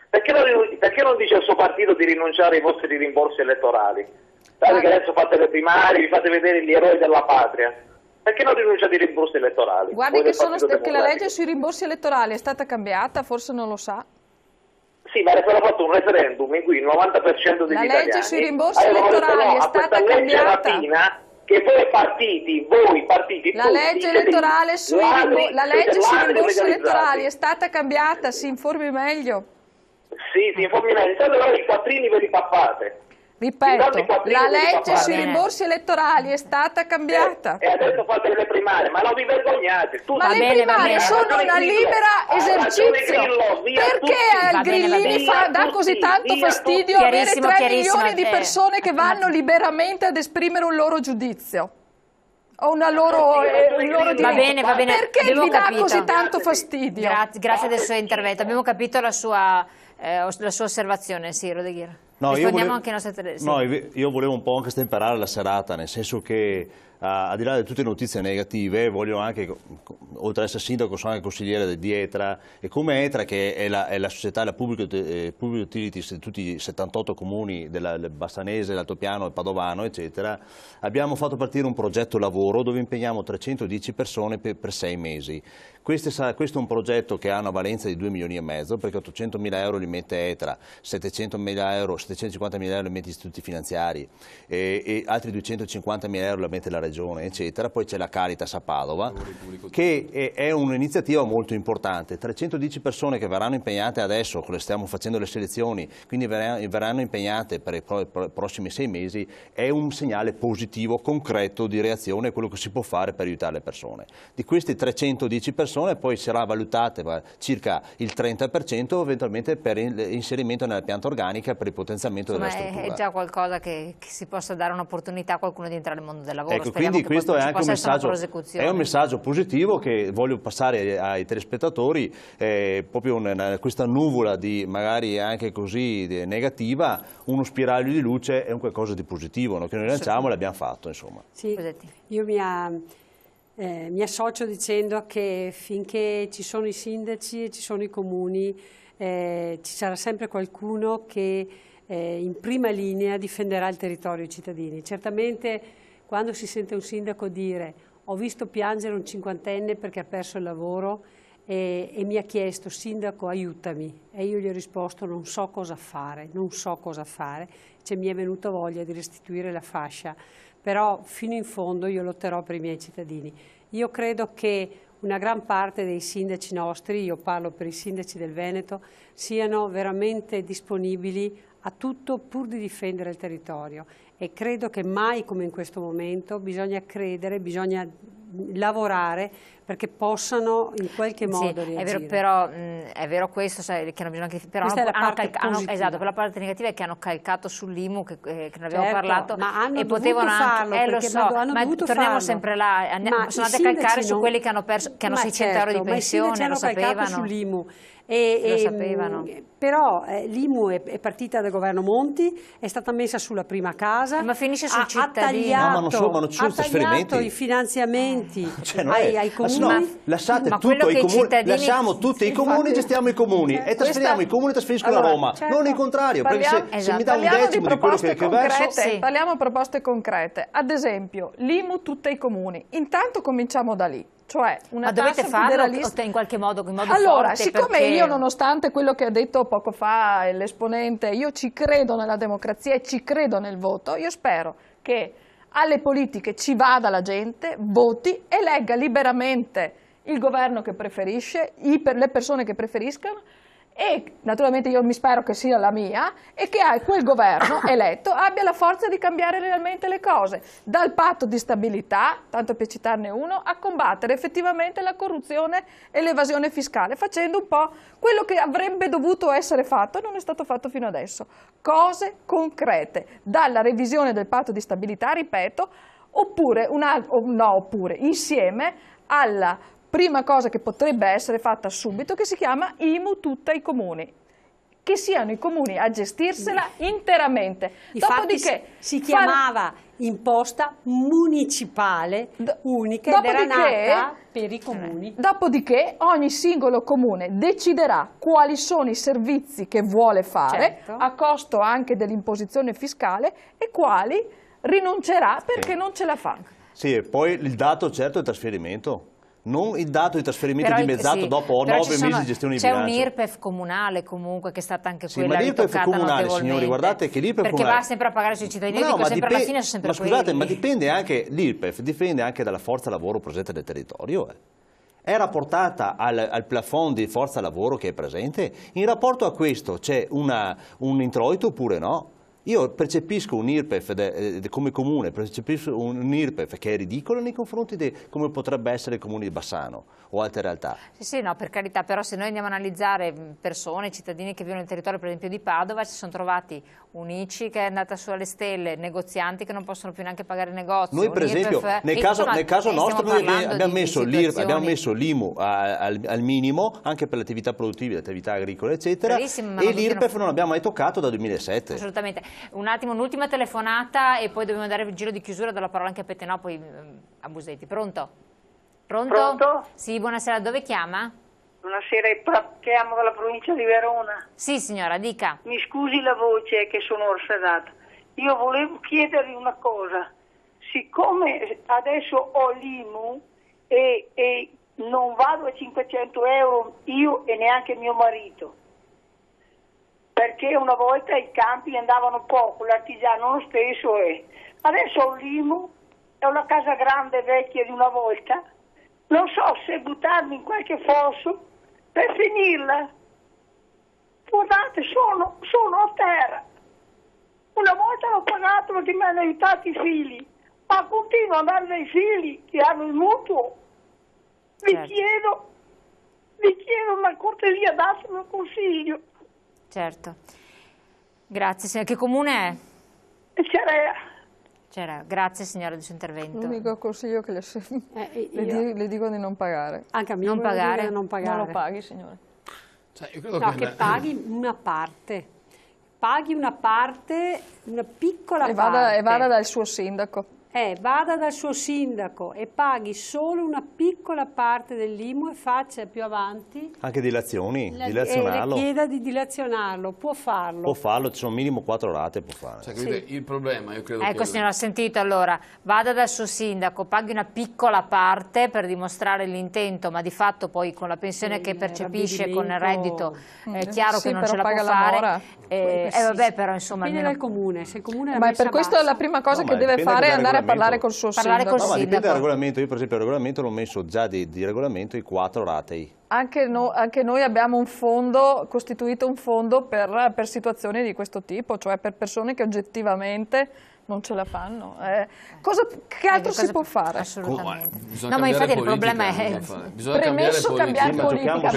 Perché non dice al suo partito di rinunciare ai vostri rimborsi elettorali? Date che adesso fate le primarie, vi fate vedere gli eroi della patria. Perché non rinunciate ai rimborsi elettorali? Guardi che la legge sui rimborsi elettorali è stata cambiata, forse non lo sa. Sì, ma è stato fatto un referendum in cui il 90% degli italiani... La legge sui rimborsi elettorali è stata cambiata. Che voi partiti la legge elettorale sui rimborsi elettorali è stata cambiata, si informi meglio. Sì, si informi meglio, state dando i quattrini per i pappate. Ripeto, la legge sui rimborsi elettorali è stata cambiata. E adesso fate le primarie, ma non vi vergognate. Ma le primarie sono una libera esercizio. Perché al Grillini dà così tanto fastidio avere 3 milioni di persone che vanno liberamente ad esprimere un loro giudizio? O un loro diritto? Va bene. Perché vi dà così tanto fastidio? Grazie del suo intervento. Abbiamo capito la sua osservazione, sì, Rodeghir. Rispondiamo anche ai nostri io volevo un po' anche stemperare la serata, nel senso che al di là di tutte le notizie negative, voglio anche, oltre ad essere sindaco, sono anche consigliere di ETRA, e come ETRA, che è la società, la public utilities di tutti i 78 comuni del Bassanese, l'Altopiano, il Padovano, eccetera, abbiamo fatto partire un progetto lavoro dove impegniamo 310 persone per 6 mesi. Questo è un progetto che ha una valenza di 2 milioni e mezzo, perché 800.000 euro li mette ETRA, 750.000 euro li mette gli istituti finanziari e altri 250.000 euro li mette la regione, eccetera. Poi c'è la Caritas a Padova, che è un'iniziativa molto importante. 310 persone che verranno impegnate adesso, stiamo facendo le selezioni, quindi verranno impegnate per i prossimi 6 mesi, è un segnale positivo, concreto di reazione a quello che si può fare per aiutare le persone. Di questi 310 persone poi sarà valutate circa il 30% eventualmente per l'inserimento nella pianta organica, per il potenziamento della struttura. È già qualcosa che si possa dare un'opportunità a qualcuno di entrare nel mondo del lavoro. Ecco, quindi questo è anche un messaggio positivo che voglio passare ai telespettatori, proprio questa nuvola di magari anche così negativa, uno spiraglio di luce è un qualcosa di positivo, no? Che noi lanciamo e l'abbiamo fatto, insomma. Sì, io mi associo dicendo che finché ci sono i sindaci e ci sono i comuni ci sarà sempre qualcuno che in prima linea difenderà il territorio e i cittadini. Certamente quando si sente un sindaco dire ho visto piangere un cinquantenne perché ha perso il lavoro e mi ha chiesto sindaco aiutami e io gli ho risposto non so cosa fare, cioè mi è venuta voglia di restituire la fascia, però fino in fondo io lotterò per i miei cittadini. Io credo che una gran parte dei sindaci nostri, io parlo per i sindaci del Veneto, siano veramente disponibili a tutto pur di difendere il territorio e credo che mai come in questo momento bisogna credere, bisogna lavorare perché possano in qualche modo reagire. È vero, però è vero questo, sai, che hanno bisogno che però esatto, per la parte negativa è che hanno calcato sull'IMU che ne abbiamo parlato ma hanno e potevano anche lo so, ma torniamo sempre là, sono andati a calcare su quelli che hanno perso, che hanno 600 euro di pensione, lo sapevano sull'IMU. Lo sapevano. Però l'IMU è partita dal governo Monti, è stata messa sulla prima casa, ma finisce sul cittadino. Ha tagliato i finanziamenti ai comuni. Lasciate tutto ai comuni, lasciamo tutti i comuni, gestiamo i comuni e trasferiamo i comuni, trasferiscono a Roma, non il contrario, perché se mi dà un decimo di quello che verso. Parliamo di proposte concrete, ad esempio l'IMU tutte ai comuni, intanto cominciamo da lì. Cioè una ma dovete farlo in qualche modo, allora, forte, siccome io nonostante quello che ha detto poco fa l'esponente, io ci credo nella democrazia e ci credo nel voto, io spero che alle politiche ci vada la gente, voti, elegga liberamente il governo che preferisce, le persone che preferiscano e naturalmente io mi spero che sia la mia e che quel governo eletto abbia la forza di cambiare realmente le cose, dal patto di stabilità, tanto per citarne uno, a combattere effettivamente la corruzione e l'evasione fiscale, facendo un po' quello che avrebbe dovuto essere fatto e non è stato fatto fino adesso, cose concrete, dalla revisione del patto di stabilità, ripeto, oppure insieme alla prima cosa che potrebbe essere fatta subito, che si chiama IMU tutta ai comuni, che siano i comuni a gestirsela interamente. Dopodiché si chiamava imposta municipale unica ed era nata per i comuni. Dopodiché ogni singolo comune deciderà quali sono i servizi che vuole fare, a costo anche dell'imposizione fiscale, e quali rinuncerà perché non ce la fa. Sì, e poi il dato certo è il trasferimento. Non il dato di trasferimento dimezzato dopo 9 mesi di gestione di bilancio. C'è un IRPEF comunale comunque che è stata anche quella ma l'IRPEF comunale, signori, guardate che l'IRPEF perché va sempre a pagare sui cittadini, io dico sempre alla fine sono sempre scusate, ma dipende anche, l'IRPEF dipende anche dalla forza lavoro presente nel territorio. È rapportata al plafond di forza lavoro che è presente? In rapporto a questo c'è un introito oppure no? Io percepisco un IRPEF come comune, percepisco un IRPEF che è ridicolo nei confronti di come potrebbe essere il comune di Bassano o altre realtà. Sì, no, per carità, però se noi andiamo a analizzare persone, cittadini che vivono nel territorio per esempio di Padova, si sono trovati un'ICI che è andata su alle stelle, negozianti che non possono più neanche pagare il negozio. Noi per esempio, nel caso nostro noi abbiamo messo l'IMU al minimo, anche per le attività produttive, le attività agricole eccetera, e l'IRPEF non abbiamo mai toccato dal 2007. Assolutamente. Un attimo, un'ultima telefonata e poi dobbiamo dare il giro di chiusura, do la parola anche a Petenò, poi a Busetti. Pronto? Pronto? Sì, buonasera, dove chiama? Buonasera, chiamo dalla provincia di Verona. Sì, signora, dica. Mi scusi la voce che sono orfedata. Io volevo chiedervi una cosa. Siccome adesso ho l'IMU e non vado a 500 euro io e neanche mio marito, perché una volta i campi andavano poco, l'artigiano lo stesso è. Adesso ho l'IMU, ho la casa grande vecchia di una volta, non so se buttarmi in qualche fosso per finirla. Guardate, sono a terra. Una volta l'ho pagato perché mi hanno aiutato i figli, ma continuo ad andare dai figli che hanno il mutuo. Vi chiedo una cortesia, datemi un consiglio. Certo. Grazie, signora. Che comune è? Ciarea. Grazie signora del suo intervento. L'unico consiglio che le dico di non pagare. Anche a me non pagare. Non pagare. Non lo paghi, signore. Che paghi una parte. Paghi una parte, una piccola parte. E vada dal suo sindaco. Vada dal suo sindaco e paghi solo una piccola parte dell'IMU e faccia più avanti. Anche dilazionarlo. Le chieda di dilazionarlo, può farlo. Può farlo, ci sono minimo 4 rate, può fare. Il problema, io credo ecco signora, ha sentito allora, vada dal suo sindaco, paghi una piccola parte per dimostrare l'intento, ma di fatto poi con la pensione che percepisce, con il reddito, è chiaro che non ce la può fare. Vabbè, però insomma... Dipende dal comune, se il comune ma per questo la prima cosa che deve fare è andare a parlare col suo sindaco. No, ma dipende dal regolamento. Io per esempio il regolamento l'ho messo già di regolamento i 4 ratei. Anche noi abbiamo costituito un fondo per situazioni di questo tipo, cioè per persone che oggettivamente non ce la fanno. Che altro si può fare? Assolutamente. No, ma infatti il problema è premesso cambiare politica,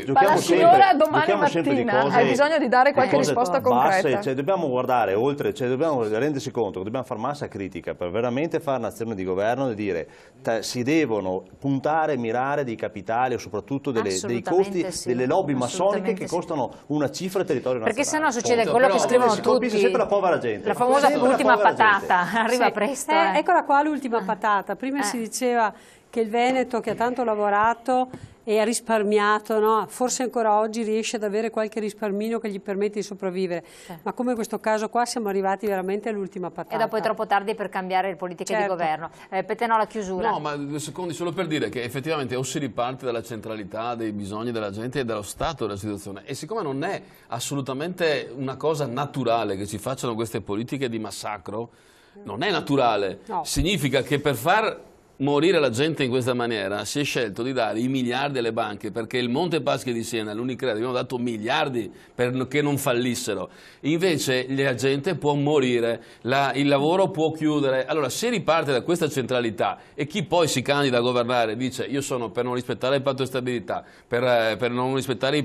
ma la signora domani mattina ha bisogno di dare qualche risposta concreta. Cioè, dobbiamo guardare oltre, dobbiamo rendersi conto che dobbiamo fare massa critica per veramente fare un'azione di governo e dire si devono puntare e mirare dei capitali o soprattutto dei costi delle lobby massoniche che costano una cifra al territorio nazionale. Perché sennò succede quello che scrivono tutti. Sempre la povera gente. La famosa ultima patata, arriva presto. Eccola qua l'ultima patata. Prima si diceva che il Veneto, che ha tanto lavorato e ha risparmiato, no? Forse ancora oggi riesce ad avere qualche risparmino che gli permette di sopravvivere, ma come in questo caso qua siamo arrivati veramente all'ultima patata. E dopo è troppo tardi per cambiare le politiche di governo. Pettenò, la chiusura. No, ma 2 secondi solo per dire che effettivamente o si riparte dalla centralità dei bisogni della gente e dallo stato della situazione, e siccome non è assolutamente una cosa naturale che si facciano queste politiche di massacro, non è naturale, significa che per far morire la gente in questa maniera si è scelto di dare i miliardi alle banche, perché il Monte Paschi di Siena, l'Unicredit, abbiamo dato miliardi perché non fallissero. Invece la gente può morire, il lavoro può chiudere. Allora se riparte da questa centralità e chi poi si candida a governare dice io sono per non rispettare il patto di stabilità, per non rispettare il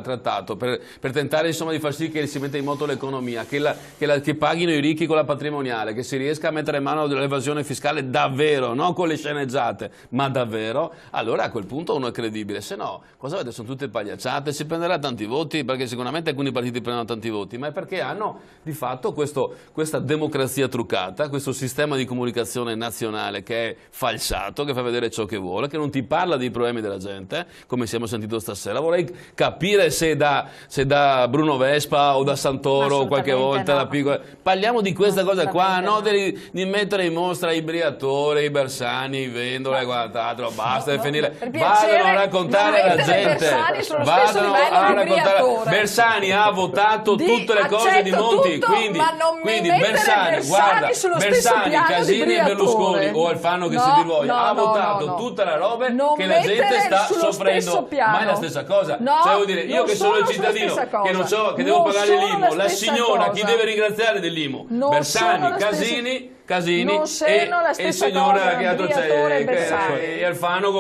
trattato, per tentare insomma di far sì che si metta in moto l'economia, che paghino i ricchi con la patrimoniale, che si riesca a mettere in mano all'evasione fiscale davvero, non con le sceneggiate, ma davvero, allora a quel punto uno è credibile. Se no, cosa avete? Sono tutte pagliacciate, si prenderà tanti voti, perché sicuramente alcuni partiti prendono tanti voti, ma è perché hanno di fatto questa democrazia truccata, questo sistema di comunicazione nazionale che è falsato, che fa vedere ciò che vuole, che non ti parla dei problemi della gente, come siamo sentito stasera. Vorrei capire se da Bruno Vespa o da Santoro qualche volta da piccola. Parliamo di questa cosa qua, no? Di mettere in mostra i Briatore, i Bersani, i Vendola e quant'altro, basta finire. Vadano a raccontare alla gente. Vadano a raccontare. Bersani ha votato tutte le cose di Monti, quindi Bersani, guarda, Bersani, Casini e Berlusconi o Alfano che si divoglia, ha votato tutta la roba che la gente sta soffrendo. Ma è la stessa cosa. Cioè vuol dire, io che sono il cittadino che devo pagare l'IMU, la signora chi deve ringraziare dell'IMU? Bersani, Casini e signora che altro c'è e Alfano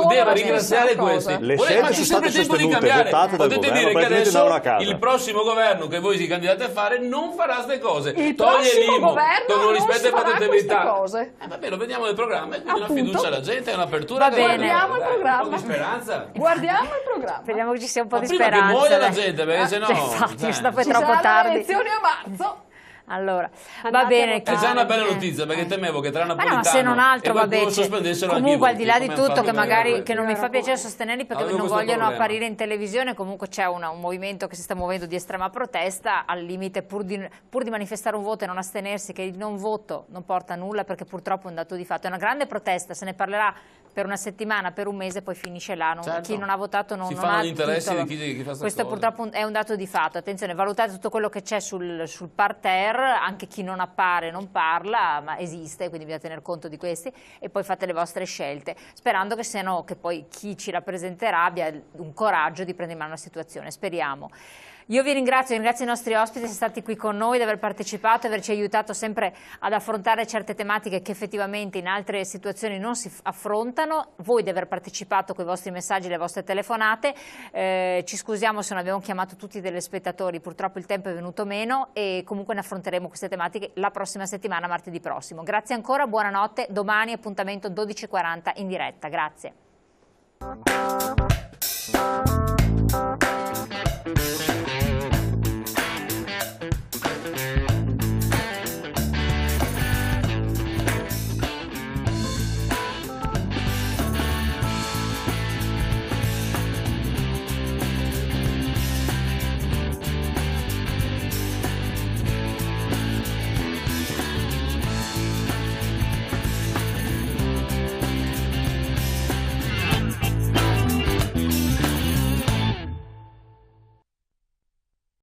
deve ringraziare questi. Le scelte sono state sostenute, votate dal potete governo, dire che adesso casa. Il prossimo governo che voi si candidate a fare non farà queste cose, toglie l'IMU, non rispetta il patto di stabilità. Vabbè, lo vediamo nel programma, quindi una fiducia alla gente, un'apertura. Guardiamo il programma, un po' di speranza. Guardiamo il programma, speriamo che ci sia un po' di prima speranza. Che muoia la gente, perché sennò infatti dopo è troppo tardi. Le elezioni a marzo. Allora, va bene. È già una bella notizia, perché temevo che tra Napolitano ma se non altro, vabbè, comunque al di là di tutto che magari non mi fa piacere sostenerli perché non vogliono apparire in televisione, comunque c'è un movimento che si sta muovendo di estrema protesta, al limite pur di manifestare un voto e non astenersi, che il non voto non porta a nulla, perché purtroppo è un dato di fatto, è una grande protesta, se ne parlerà per una settimana, per un mese, poi finisce là. Chi non ha votato non ha gli interessi di chi fa questo purtroppo è un dato di fatto. Attenzione, valutate tutto quello che c'è sul parterre, anche chi non appare non parla, ma esiste, quindi bisogna tener conto di questi, e poi fate le vostre scelte, sperando che poi chi ci rappresenterà abbia un coraggio di prendere in mano la situazione, speriamo. Io vi ringrazio i nostri ospiti, siete stati qui con noi, di aver partecipato, averci aiutato sempre ad affrontare certe tematiche che effettivamente in altre situazioni non si affrontano, voi di aver partecipato con i vostri messaggi, le vostre telefonate, ci scusiamo se non abbiamo chiamato tutti i telespettatori, purtroppo il tempo è venuto meno e comunque ne affronteremo queste tematiche la prossima settimana, martedì prossimo. Grazie ancora, buonanotte, domani appuntamento 12:40 in diretta, grazie.